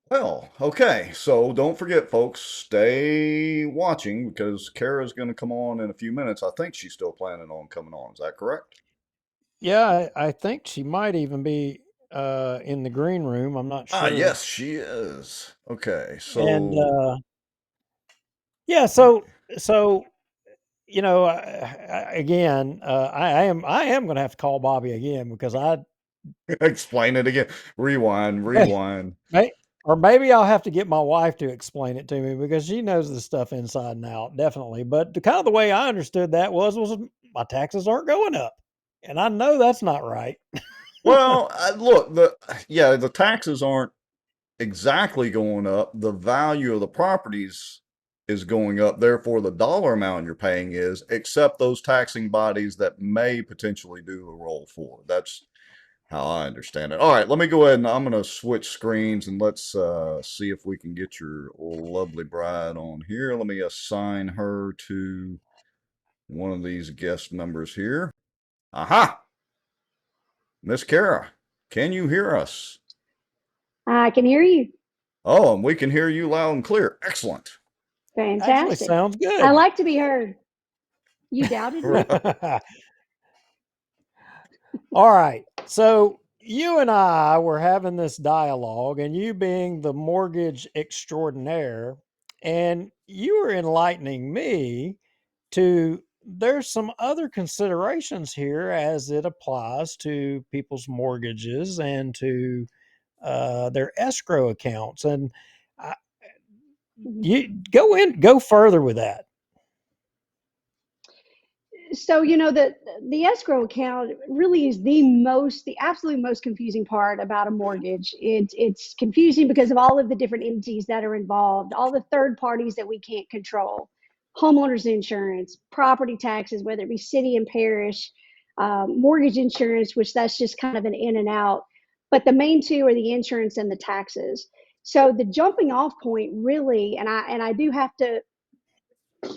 Well, okay. So don't forget, folks, stay watching because Kara's going to come on in a few minutes. I think she's still planning on coming on. Is that correct? Yeah, I think she might even be in the green room. I'm not Ah, sure. yes, she is. Okay. And So, yeah, so again, I am going to have to call Bobby again because explain it again. Rewind, rewind. or maybe I'll have to get my wife to explain it to me because she knows the stuff inside and out, definitely. But the kind of the way I understood that was my taxes aren't going up, and I know that's not right. Well, look, the taxes aren't exactly going up. The value of the properties is going up. Therefore, the dollar amount you're paying is, except those taxing bodies that may potentially do a roll forward. That's how I understand it. All right, let me go ahead and I'm going to switch screens and let's see if we can get your lovely bride on here. Let me assign her to one of these guest members here. Aha! Miss Kara, can you hear us? I can hear you. Oh, and we can hear you loud and clear. Excellent. Actually, Fantastic. sounds good. I like to be heard. You doubted me? All right. So you and I were having this dialogue, and you being the mortgage extraordinaire, and you were enlightening me to there's some other considerations here as it applies to people's mortgages and to their escrow accounts. And I, Mhm. you go further with that. So the escrow account really is the absolute most confusing part about a mortgage. It's confusing because of all of the different entities that are involved, all the third parties that we can't control, homeowners insurance, property taxes, whether it be city and parish, mortgage insurance, which that's just kind of an in and out. But the main two are the insurance and the taxes. So the jumping off point really, and I do have to,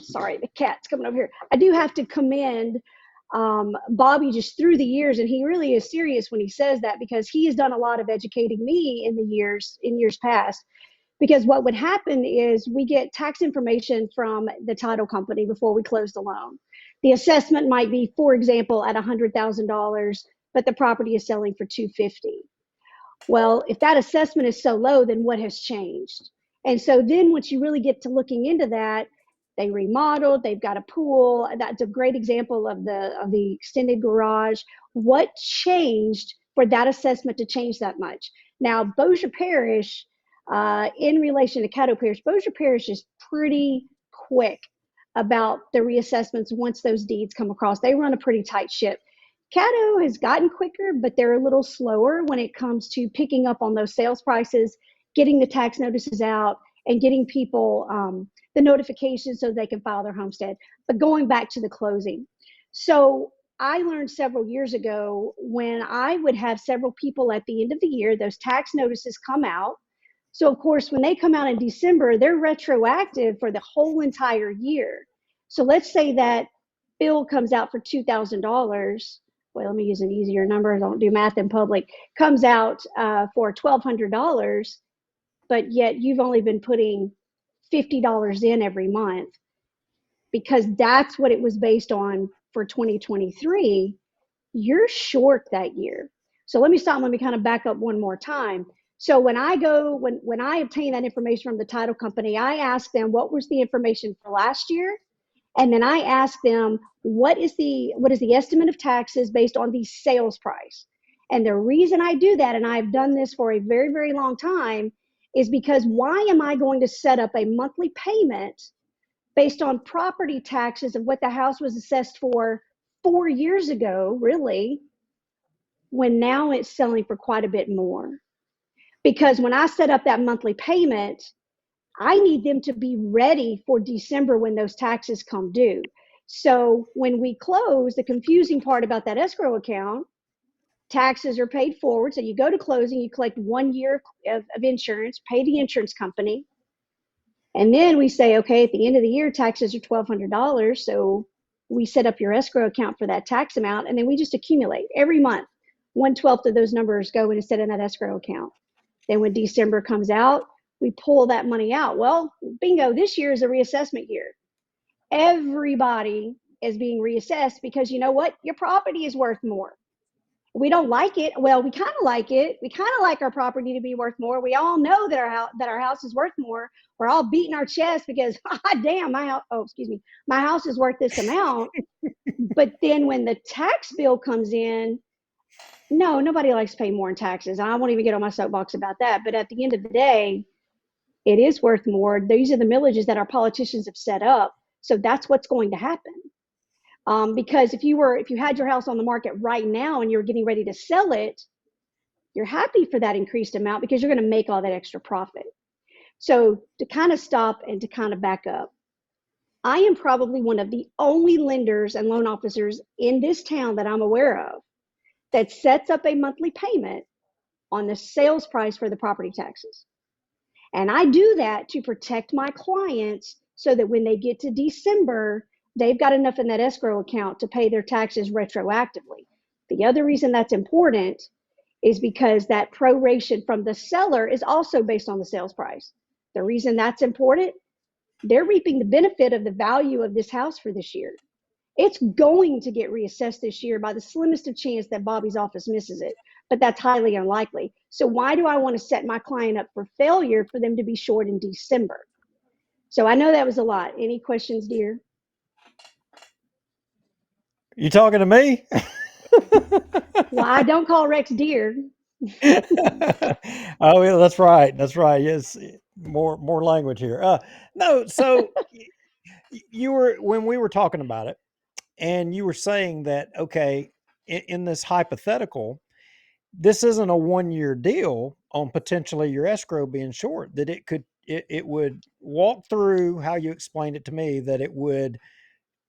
sorry, the cat's coming over here. I do have to commend Bobby just through the years, and he really is serious when he says that because he has done a lot of educating me in years past. Because what would happen is we get tax information from the title company before we close the loan. The assessment might be, for example, at $100,000, but the property is selling for $250,000. Well, if that assessment is so low, then what has changed? And so then once you really get to looking into that, They remodeled, they've got a pool. That's a great example of the extended garage. What changed for that assessment to change that much? Now, Bossier Parish, in relation to Caddo Parish, Bossier Parish is pretty quick about the reassessments once those deeds come across. They run a pretty tight ship. Caddo has gotten quicker, but they're a little slower when it comes to picking up on those sales prices, getting the tax notices out, and getting people the notifications so they can file their homestead. But going back to the closing. So I learned several years ago when I would have several people at the end of the year, those tax notices come out. So of course, when they come out in December, they're retroactive for the whole entire year. So let's say that bill comes out for $2,000. Well, let me use an easier number. I don't do math in public. Comes out for $1,200, but yet you've only been putting $50 in every month because that's what it was based on for 2023. You're short that year. So let me stop. Let me kind of back up one more time. So when I obtain that information from the title company, I ask them what was the information for last year, and then I ask them what is the estimate of taxes based on the sales price. And the reason I do that, and I've done this for a very, very long time, is because why am I going to set up a monthly payment based on property taxes of what the house was assessed for 4 years ago, really, when now it's selling for quite a bit more? Because when I set up that monthly payment, I need them to be ready for December when those taxes come due. So when we close, the confusing part about that escrow account, taxes are paid forward. So you go to closing, you collect 1 year of insurance, pay the insurance company. And then we say, okay, at the end of the year, taxes are $1,200. So we set up your escrow account for that tax amount. And then we just accumulate every month. 1/12 of those numbers go in instead of that escrow account. Then when December comes out, we pull that money out. Well, bingo, this year is a reassessment year. Everybody is being reassessed because you know what? Your property is worth more. We don't like it. Well, we kind of like it. We kind of like our property to be worth more. We all know that our house is worth more. We're all beating our chest because, damn, my house is worth this amount. But then when the tax bill comes in, no, nobody likes to pay more in taxes. I won't even get on my soapbox about that. But at the end of the day, it is worth more. These are the millages that our politicians have set up. So that's what's going to happen. Because if you had your house on the market right now and you're getting ready to sell it, you're happy for that increased amount because you're going to make all that extra profit. So to kind of stop and to kind of back up, I am probably one of the only lenders and loan officers in this town that I'm aware of that sets up a monthly payment on the sales price for the property taxes. And I do that to protect my clients so that when they get to December, they've got enough in that escrow account to pay their taxes retroactively. The other reason that's important is because that proration from the seller is also based on the sales price. The reason that's important, they're reaping the benefit of the value of this house for this year. It's going to get reassessed this year by the slimmest of chance that Bobby's office misses it, but that's highly unlikely. So why do I want to set my client up for failure for them to be short in December? So I know that was a lot. Any questions, dear? You talking to me? Well, I don't call Rex dear. Oh, yeah, that's right. That's right. Yes, more language here. No, so you were when we were talking about it, and you were saying that okay, in this hypothetical, this isn't a 1 year deal on potentially your escrow being short. That it would walk through how you explained it to me. That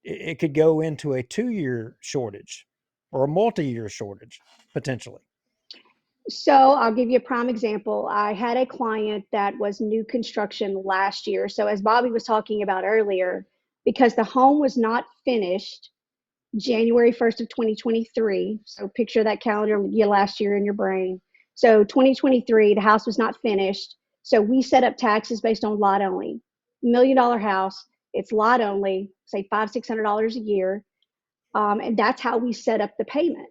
it could go into a 2 year shortage or a multi-year shortage potentially. So I'll give you a prime example. I had a client that was new construction last year. So as Bobby was talking about earlier, because the home was not finished January 1st of 2023. So picture that calendar year last year in your brain. So 2023, the house was not finished. So we set up taxes based on lot only. $1 million house, it's lot only, say $500-$600 a year. And that's how we set up the payment.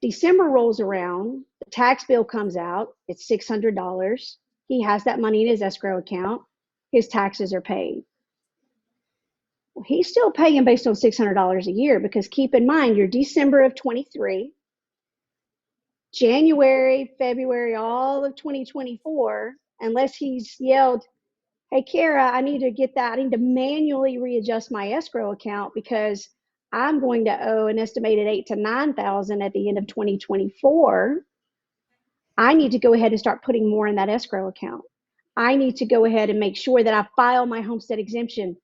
December rolls around, the tax bill comes out, it's $600. He has that money in his escrow account. His taxes are paid. He's still paying based on $600 a year, because keep in mind, you're December of 23, January, February, all of 2024, unless he's yelled, hey, Kara, I need to manually readjust my escrow account because I'm going to owe an estimated $8,000 to $9,000 at the end of 2024. I need to go ahead and start putting more in that escrow account. I need to go ahead and make sure that I file my homestead exemption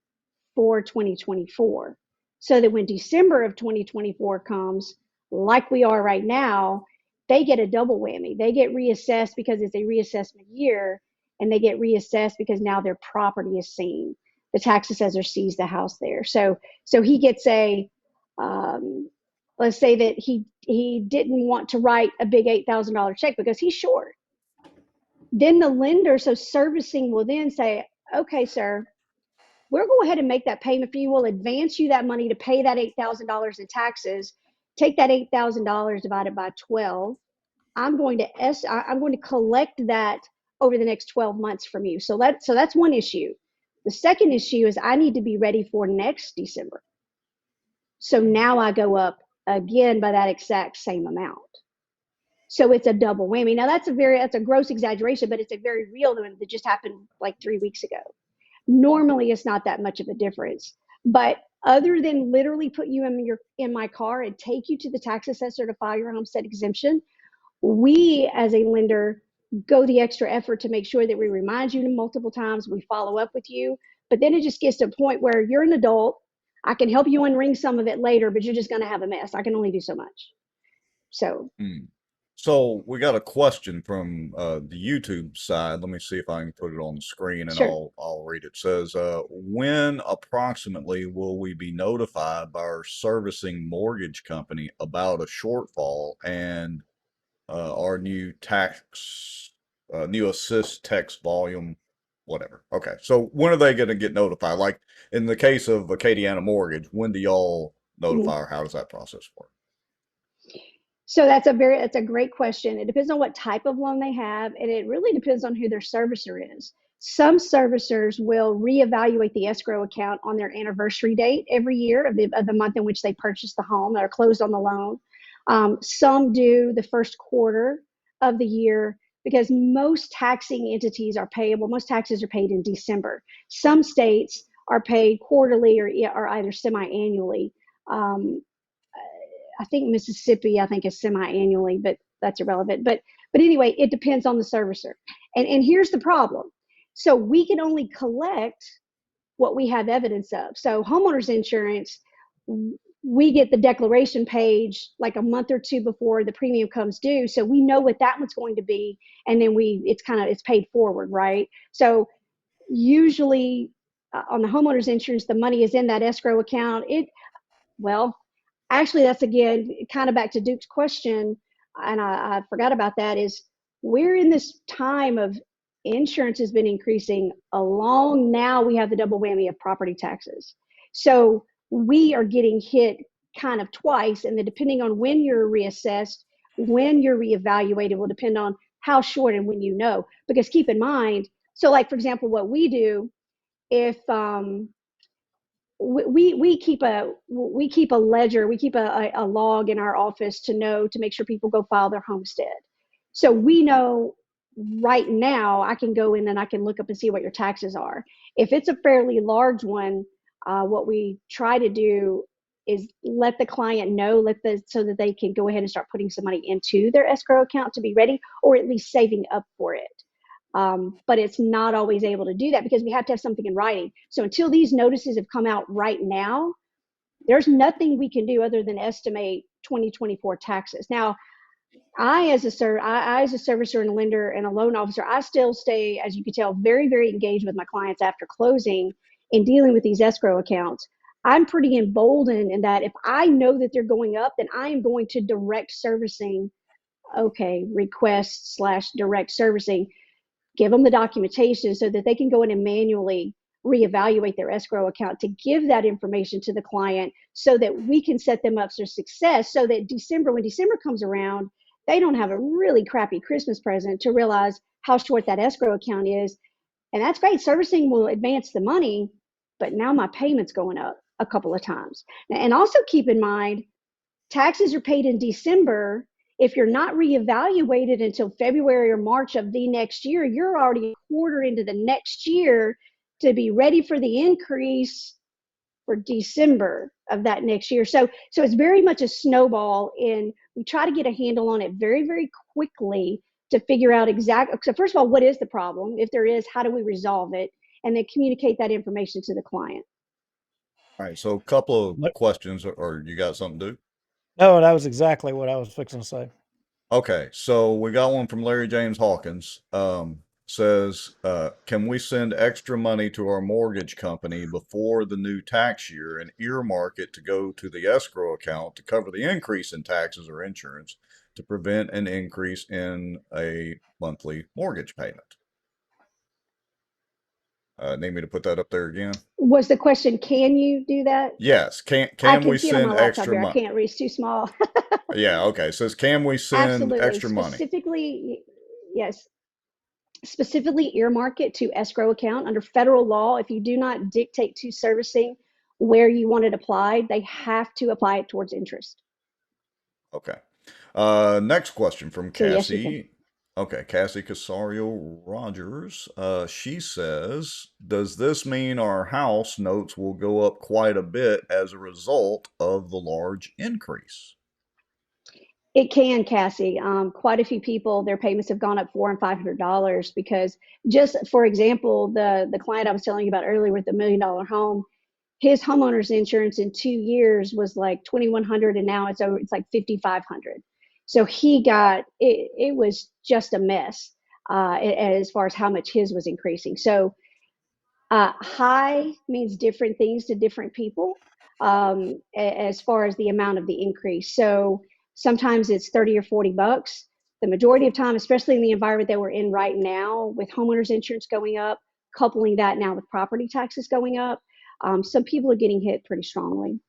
for 2024, so that when December of 2024 comes, like we are right now, they get a double whammy. They get reassessed because it's a reassessment year, and they get reassessed because now their property is seen. The tax assessor sees the house there. So he gets let's say that he didn't want to write a big $8,000 check because he's short. Then the lender, so servicing, will then say, okay, sir, we'll go ahead and make that payment for you. We'll advance you that money to pay that $8,000 in taxes. Take that $8,000 divided by 12. I'm going to collect that over the next 12 months from you. So that's one issue. The second issue is I need to be ready for next December. So now I go up again by that exact same amount. So it's a double whammy. Now that's a gross exaggeration, but it's a very real one that just happened like 3 weeks ago. Normally it's not that much of a difference, but other than literally put you in my car and take you to the tax assessor to file your homestead exemption, we as a lender go the extra effort to make sure that we remind you multiple times, we follow up with you. But then it just gets to a point where you're an adult. I can help you unring some of it later, but you're just going to have a mess. I can only do so much. So So we got a question from the YouTube side. Let me see if I can put it on the screen, and sure. I'll read it. It says, when approximately will we be notified by our servicing mortgage company about a shortfall and our new new assist text volume, whatever? Okay, so when are they going to get notified? Like in the case of Acadiana Mortgage, when do y'all notify, or how does that process work? So that's a great question. It depends on what type of loan they have, and it really depends on who their servicer is. Some servicers will reevaluate the escrow account on their anniversary date every year of the month in which they purchased the home or closed on the loan. Some do the first quarter of the year, because most taxing entities are payable. Most taxes are paid in December. Some states are paid quarterly or either semi-annually. I think Mississippi, is semi-annually, but that's irrelevant. But anyway, it depends on the servicer. And here's the problem. So we can only collect what we have evidence of. So homeowners insurance, we get the declaration page like a month or two before the premium comes due. So we know what that one's going to be. And then it's paid forward, right? So usually on the homeowners insurance, the money is in that escrow account. Actually, that's again kind of back to Duke's question, and I forgot about that, is we're in this time of insurance has been increasing along. Now we have the double whammy of property taxes. So we are getting hit kind of twice, and then depending on when you're reassessed, when you're reevaluated will depend on how short and when you know. Because keep in mind, so like for example, what we do, if we keep a ledger, we keep a log in our office to make sure people go file their homestead. So we know right now I can go in and I can look up and see what your taxes are. If it's a fairly large one, what we try to do is let the client know, so that they can go ahead and start putting some money into their escrow account to be ready, or at least saving up for it. But it's not always able to do that because we have to have something in writing. So until these notices have come out right now, there's nothing we can do other than estimate 2024 taxes. Now, I as a servicer and a lender and a loan officer, I still stay, as you can tell, very, very engaged with my clients after closing in dealing with these escrow accounts. I'm pretty emboldened in that if I know that they're going up, then I am going to direct servicing, request/direct servicing, give them the documentation so that they can go in and manually reevaluate their escrow account to give that information to the client so that we can set them up for success, so that when December comes around, they don't have a really crappy Christmas present to realize how short that escrow account is. And that's great. Servicing will advance the money, but now my payment's going up. a couple of times. And also keep in mind, taxes are paid in December. If you're not reevaluated until February or March of the next year, you're already a quarter into the next year to be ready for the increase for December of that next year. So it's very much a snowball, and we try to get a handle on it very, very quickly to figure out exactly. So first of all, what is the problem? If there is, how do we resolve it? And then communicate that information to the client. All right. So a couple of What- questions, or you got something to do? No, that was exactly what I was fixing to say. Okay, so we got one from Larry James Hawkins. Says, can we send extra money to our mortgage company before the new tax year and earmark it to go to the escrow account to cover the increase in taxes or insurance to prevent an increase in a monthly mortgage payment? Need me to put that up there again? Was the question, can you do that? Yes. I Can can we see it on my send laptop extra here. I money? can't read, it's too small. Yeah. Okay. It says, can we send Absolutely. extra money? Specifically, yes. Specifically earmark it to escrow account. Under federal law, if you do not dictate to servicing where you want it applied, they have to apply it towards interest. Okay. Next question from So yes, you can. Cassie. Okay, Cassie Casario Rogers. She says, does this mean our house notes will go up quite a bit as a result of the large increase? It can, Cassie. Quite a few people, their payments have gone up $400 and $500 because, just for example, the client I was telling you about earlier with the $1 million home, his homeowner's insurance in 2 years was like $2,100, and now it's like $5,500. So he got it. It was just a mess as far as how much his was increasing. So high means different things to different people as far as the amount of the increase. So sometimes it's 30 or 40 bucks. The majority of time, especially in the environment that we're in right now, with homeowners insurance going up, coupling that now with property taxes going up, some people are getting hit pretty strongly.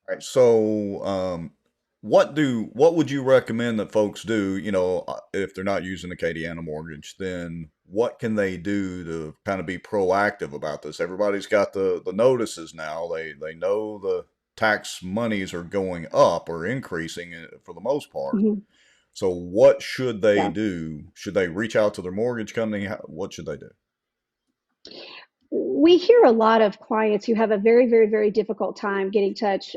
All right. So, what would you recommend that folks do? If they're not using Acadiana Mortgage, then what can they do to kind of be proactive about this? Everybody's got the notices now. They know the tax monies are going up or increasing for the most part. Mm-hmm. So, what should they Yeah. do? Should they reach out to their mortgage company? What should they do? We hear a lot of clients who have a very, very, very difficult time getting in touch.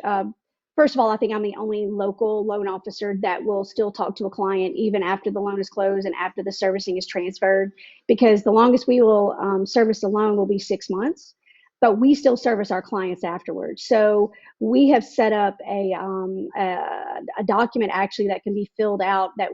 First of all, I think I'm the only local loan officer that will still talk to a client even after the loan is closed and after the servicing is transferred, because the longest we will service a loan will be 6 months, but we still service our clients afterwards. So we have set up a document actually that can be filled out that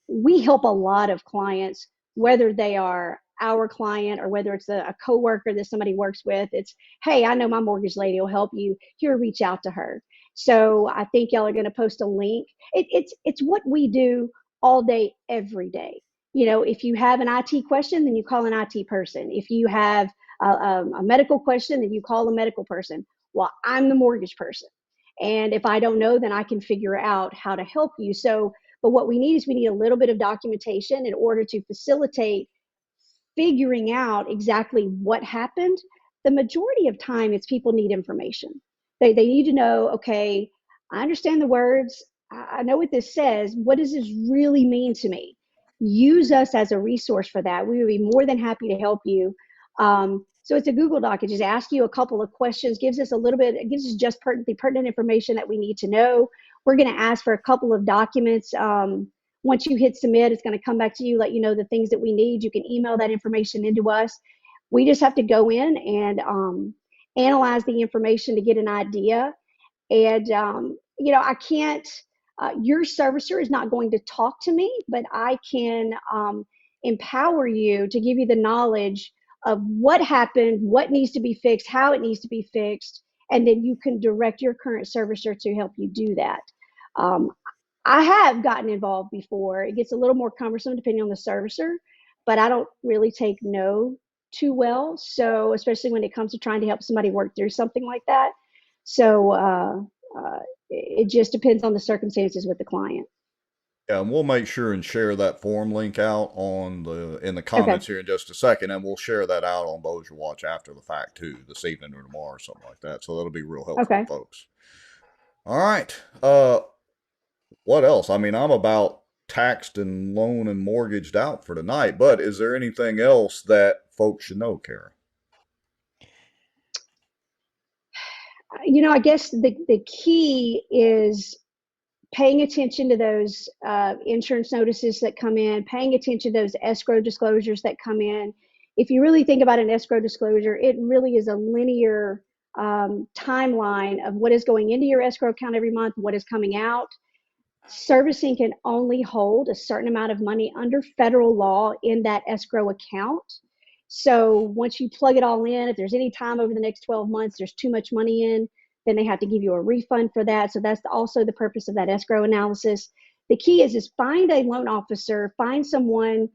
we help a lot of clients, whether they are our client or whether it's a coworker that somebody works with. It's, hey, I know my mortgage lady will help you. Here, reach out to her. So I think y'all are going to post a link. It's what we do all day, every day. If you have an IT question, then you call an IT person. If you have a medical question, then you call a medical person. Well, I'm the mortgage person. And if I don't know, then I can figure out how to help you. But what we need a little bit of documentation in order to facilitate figuring out exactly what happened. The majority of time, it's people need information. They need to know, okay, I understand the words. I know what this says. What does this really mean to me? Use us as a resource for that. We would be more than happy to help you. So it's a Google Doc. It just asks you a couple of questions, gives us just the pertinent information that we need to know. We're going to ask for a couple of documents. Once you hit submit, it's going to come back to you, let you know the things that we need. You can email that information into us. We just have to go in and analyze the information to get an idea. And, I can't, your servicer is not going to talk to me, but I can empower you to give you the knowledge of what happened, what needs to be fixed, how it needs to be fixed, and then you can direct your current servicer to help you do that. I have gotten involved before. It gets a little more cumbersome depending on the servicer, but I don't really take no too well. So especially when it comes to trying to help somebody work through something like that. So it just depends on the circumstances with the client. Yeah, and we'll make sure and share that form link out in the comments here in just a second, and we'll share that out on Bossier Watch after the fact too, this evening or tomorrow or something like that. So that'll be real helpful Okay. to folks. All right. What else? I mean, I'm about taxed and loan and mortgaged out for tonight, but is there anything else that folks should know, Kara? I guess the key is paying attention to those insurance notices that come in, paying attention to those escrow disclosures that come in. If you really think about an escrow disclosure, it really is a linear timeline of what is going into your escrow account every month, what is coming out. Servicing can only hold a certain amount of money under federal law in that escrow account. So once you plug it all in, if there's any time over the next 12 months, there's too much money in, then they have to give you a refund for that. So that's also the purpose of that escrow analysis. The key is find a loan officer, find someone,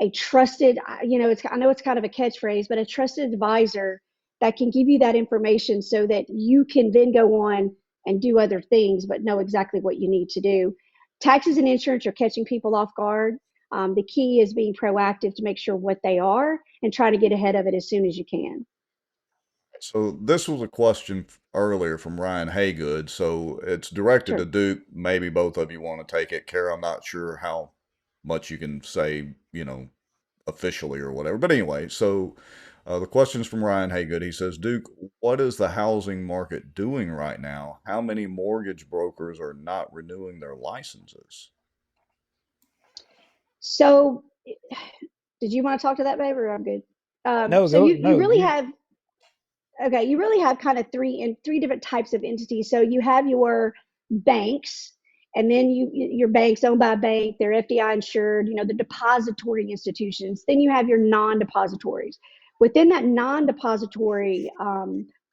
a trusted, I know it's kind of a catchphrase, but a trusted advisor that can give you that information so that you can then go on and do other things, but know exactly what you need to do. Taxes and insurance are catching people off guard. The key is being proactive to make sure what they are and try to get ahead of it as soon as you can. So this was a question earlier from Ryan Haygood. So it's directed to Duke. Maybe both of you want to take it. Kara, I'm not sure how much you can say, officially or whatever. But anyway, so the question's from Ryan Haygood. He says, Duke, what is the housing market doing right now? How many mortgage brokers are not renewing their licenses? So, did you want to talk to that, babe, or I'm good? No, so you really you, have you really have kind of three different types of entities. So you have your banks, and then your banks owned by a bank, they're FDI insured, the depository institutions. Then you have your non-depositories. Within that non-depository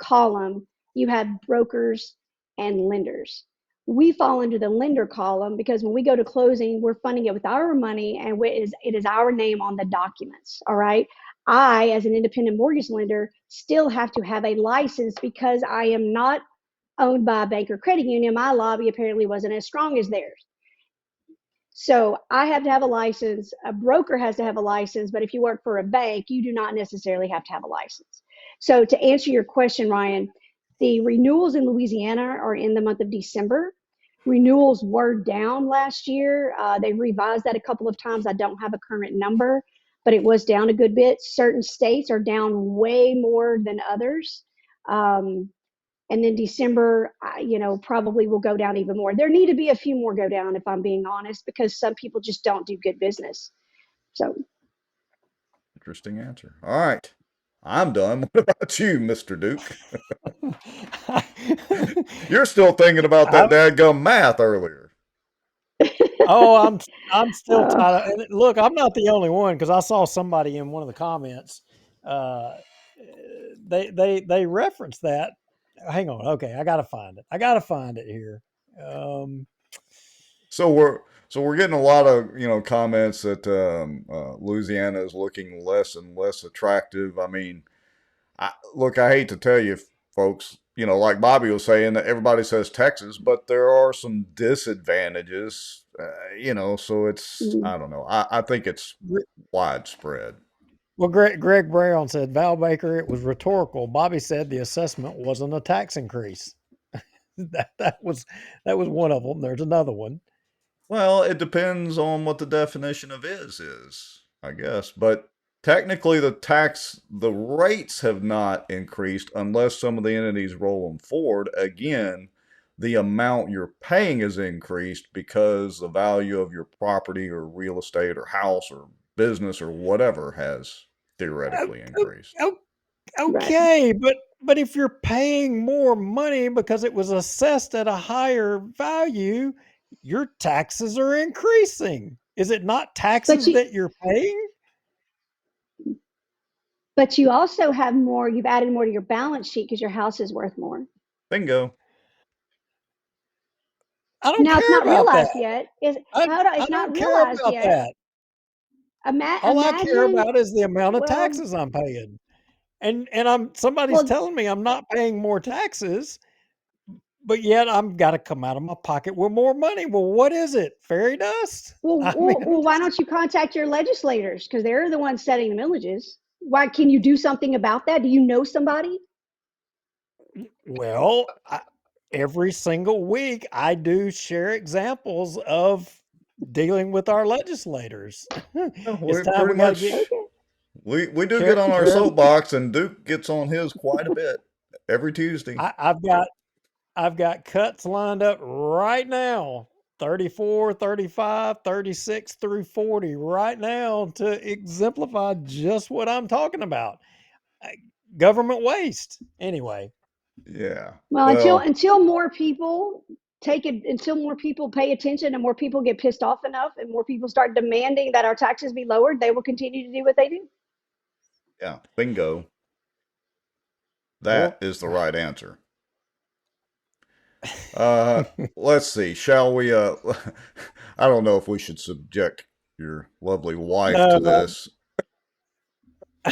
column, you have brokers and lenders. We fall into the lender column because when we go to closing, we're funding it with our money, and it is our name on the documents. All right. I, as an independent mortgage lender, still have to have a license because I am not owned by a bank or credit union. My lobby apparently wasn't as strong as theirs. So I have to have a license. A broker has to have a license, but if you work for a bank, you do not necessarily have to have a license. So to answer your question, Ryan, the renewals in Louisiana are in the month of December. Renewals were down last year. They revised that a couple of times. I don't have a current number, but it was down a good bit. Certain states are down way more than others. And then December, probably will go down even more. There need to be a few more go down, if I'm being honest, because some people just don't do good business. So, Interesting answer. All right. I'm done. What about you, Mr. Duke? You're still thinking about that dadgum math earlier. Oh, I'm still tied up. And look, I'm not the only one because I saw somebody in one of the comments. They referenced that. Hang on. Okay, I gotta find it here. So we're getting a lot of comments that Louisiana is looking less and less attractive. I mean, I hate to tell you, folks. Like Bobby was saying, that everybody says Texas, but there are some disadvantages. So it's I don't know. I think it's widespread. Well, Greg Brown said, Val Baker, it was rhetorical. Bobby said the assessment wasn't a tax increase. that was one of them. There's another one. Well, it depends on what the definition of is, I guess. But technically, the rates have not increased unless some of the entities roll them forward. Again, the amount you're paying is increased because the value of your property or real estate or house or business or whatever has theoretically increased. Okay, but if you're paying more money because it was assessed at a higher value, your taxes are increasing. Is it not taxes that you're paying? But you also have more, you've added more to your balance sheet because your house is worth more. Bingo. I don't care it's not about realized that. yet. I It's not don't care realized about yet. that. All I care about is the amount of taxes I'm paying. And somebody's telling me I'm not paying more taxes, but yet I'm got to come out of my pocket with more money. Well, what is it? Fairy dust? Well, I mean, why don't you contact your legislators? Because they're the ones setting the millages. Why can you do something about that? Do you know somebody? well, every single week I do share examples of dealing with our legislators. It's We time pretty we got to get much Okay. we do get Kara. on our soapbox, and Duke gets on his quite a bit every Tuesday. I've got cuts lined up right now. 34, 35, 36 through 40 right now to exemplify just what I'm talking about. Uh, Government waste. Anyway, Yeah. Well, Well, until more people take it, until more people pay attention and more people get pissed off enough and more people start demanding that our taxes be lowered, they will continue to do what they do. yeah, bingo. That well, is the right answer. Uh, let's see. Shall we? I don't know if we should subject your lovely wife to no, this.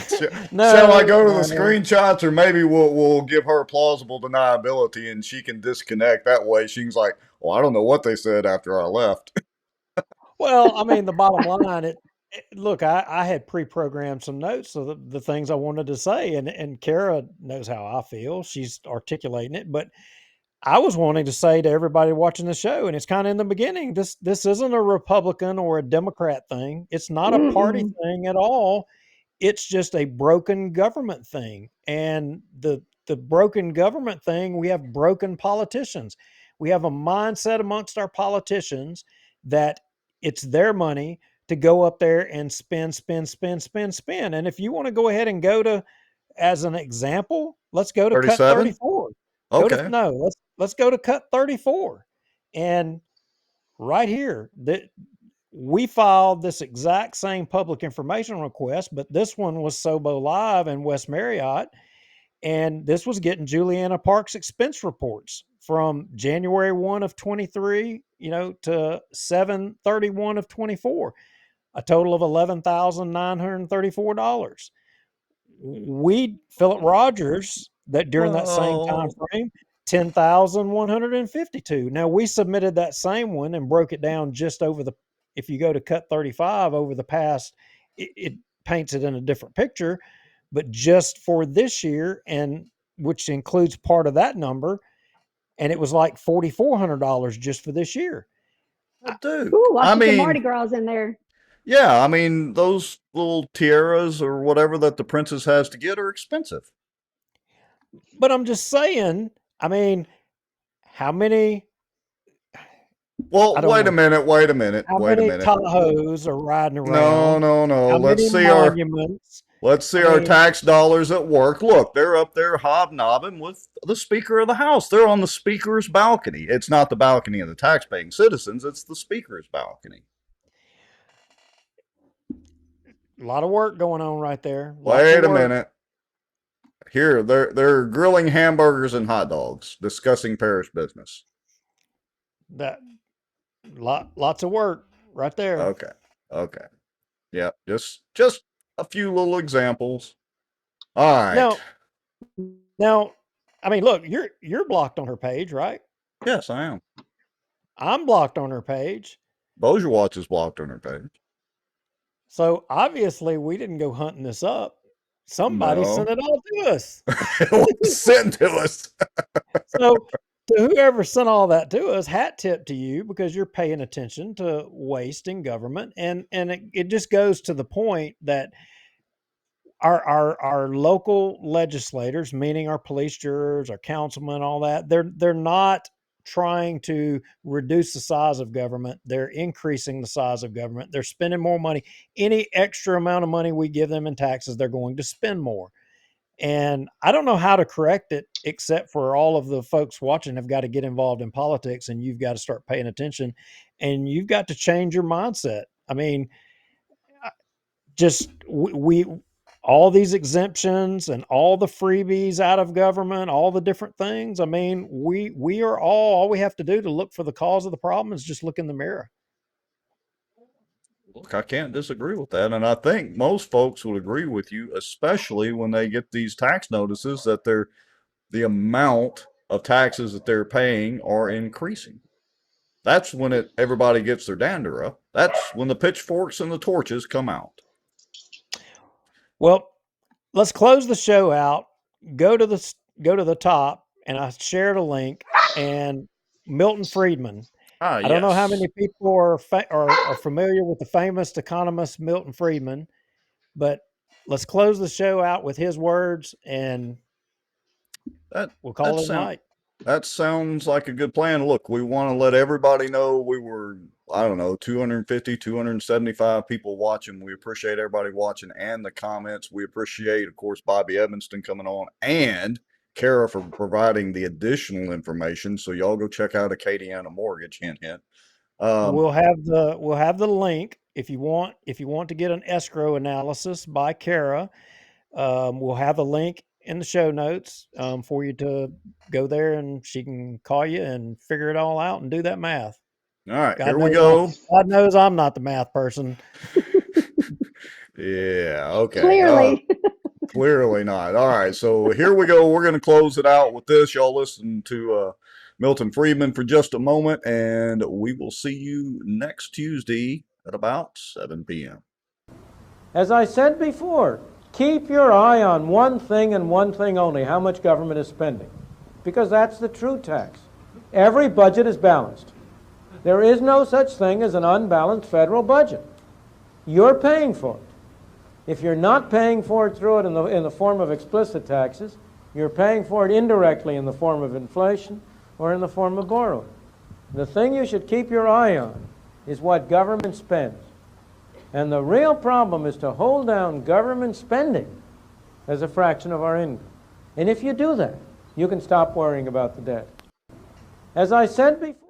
Shall I no, go to the no. screenshots, or maybe we'll give her plausible deniability and she can disconnect? That way, she's like, "Well, I don't know what they said after I left." Well, I mean, the bottom line, look, I had pre-programmed some notes of the things I wanted to say, and Kara knows how I feel. She's articulating it, but I was wanting to say to everybody watching the show, and it's kind of in the beginning, this isn't a Republican or a Democrat thing. It's not a party Mm-mm. thing at all. It's just a broken government thing. And the broken government thing, we have broken politicians. We have a mindset amongst our politicians that it's their money to go up there and spend, spend, spend, spend, spend. And if you want to go ahead and go to, as an example, let's go to cut 37. 34. Go to Okay. no, let's go to cut 34. And right here, that we filed this exact same public information request, but this one was Sobo Live and West Marriott. And this was getting Juliana Parks expense reports from January 1 of 23, to 7/31 of 24, a total of $11,934. We, Philip Rogers, that during that same time Well, frame, 10,152. Now we submitted that same one and broke it down just over if you go to cut 35 over the past, it paints it in a different picture, but just for this year, and which includes part of that number, and it was like $4,400 just for this year. Duke. Ooh, I watch your Mardi mean, Gras in there. yeah. I mean, those little tiaras or whatever that the princess has to get are expensive. But I'm just saying, I mean, how many, I Well, don't wait a know, minute. Wait a minute. how Wait a many minute. Tahoes are riding No, around? no, no. How Let's many see our monuments? Let's I see our mean, tax dollars at work. Look, they're up there hobnobbing with the Speaker of the House. They're on the Speaker's balcony. It's not the balcony of the taxpaying citizens, it's the Speaker's balcony. a lot of work going on right there. Lots of Wait a work. minute. Here, they're grilling hamburgers and hot dogs, discussing parish business. That lots of work right there. Okay. Okay. Yeah, just a few little examples. All right. Now, now, I mean, look, you're blocked on her page, right? Yes, I am. I'm blocked on her page. Bossier is blocked on her page. So obviously we didn't go hunting this up. Somebody sent No. it all to us. It was sent to us. So to whoever sent all that to us, hat tip to you, because you're paying attention to waste in government. And it just goes to the point that our local legislators, meaning our police jurors, our councilmen, all that, they're not trying to reduce the size of government. They're increasing the size of government. They're spending more money. Any extra amount of money we give them in taxes, they're going to spend more. And I don't know how to correct it, except for all of the folks watching have got to get involved in politics, and you've got to start paying attention, and you've got to change your mindset. I mean, just we all these exemptions and all the freebies out of government, all the different things. I mean, we are all we have to do to look for the cause of the problem is just look in the mirror. Look, I can't disagree with that. And I think most folks would agree with you, especially when they get these tax notices that the amount of taxes that they're paying are increasing. That's when everybody gets their dander up. That's when the pitchforks and the torches come out. Well, let's close the show out. Go to the top, and I shared a link. And Milton Friedman. Ah, I don't know how yes. many people are familiar with the famous economist Milton Friedman, but let's close the show out with his words, and we'll call it a night. That sounds like a good plan. Look, we want to let everybody know we were, I don't know, 250, 275 people watching. We appreciate everybody watching and the comments. We appreciate, of course, Bobby Edmiston coming on and Kara for providing the additional information. So y'all go check out Acadiana Mortgage. Hint, hint. We'll have the link if you want to get an escrow analysis by Kara. We'll have a link in the show notes for you to go there, and she can call you and figure it all out and do that math. All right, here we go. God knows I'm not the math person. Yeah, okay. Clearly. Clearly not. All right, so here we go. We're going to close it out with this. Y'all listen to Milton Friedman for just a moment, and we will see you next Tuesday at about 7 p.m. As I said before, keep your eye on one thing and one thing only, how much government is spending, because that's the true tax. Every budget is balanced. There is no such thing as an unbalanced federal budget. You're paying for it. If you're not paying for it through it in the form of explicit taxes, you're paying for it indirectly in the form of inflation or in the form of borrowing. The thing you should keep your eye on is what government spends. And the real problem is to hold down government spending as a fraction of our income. And if you do that, you can stop worrying about the debt. As I said before,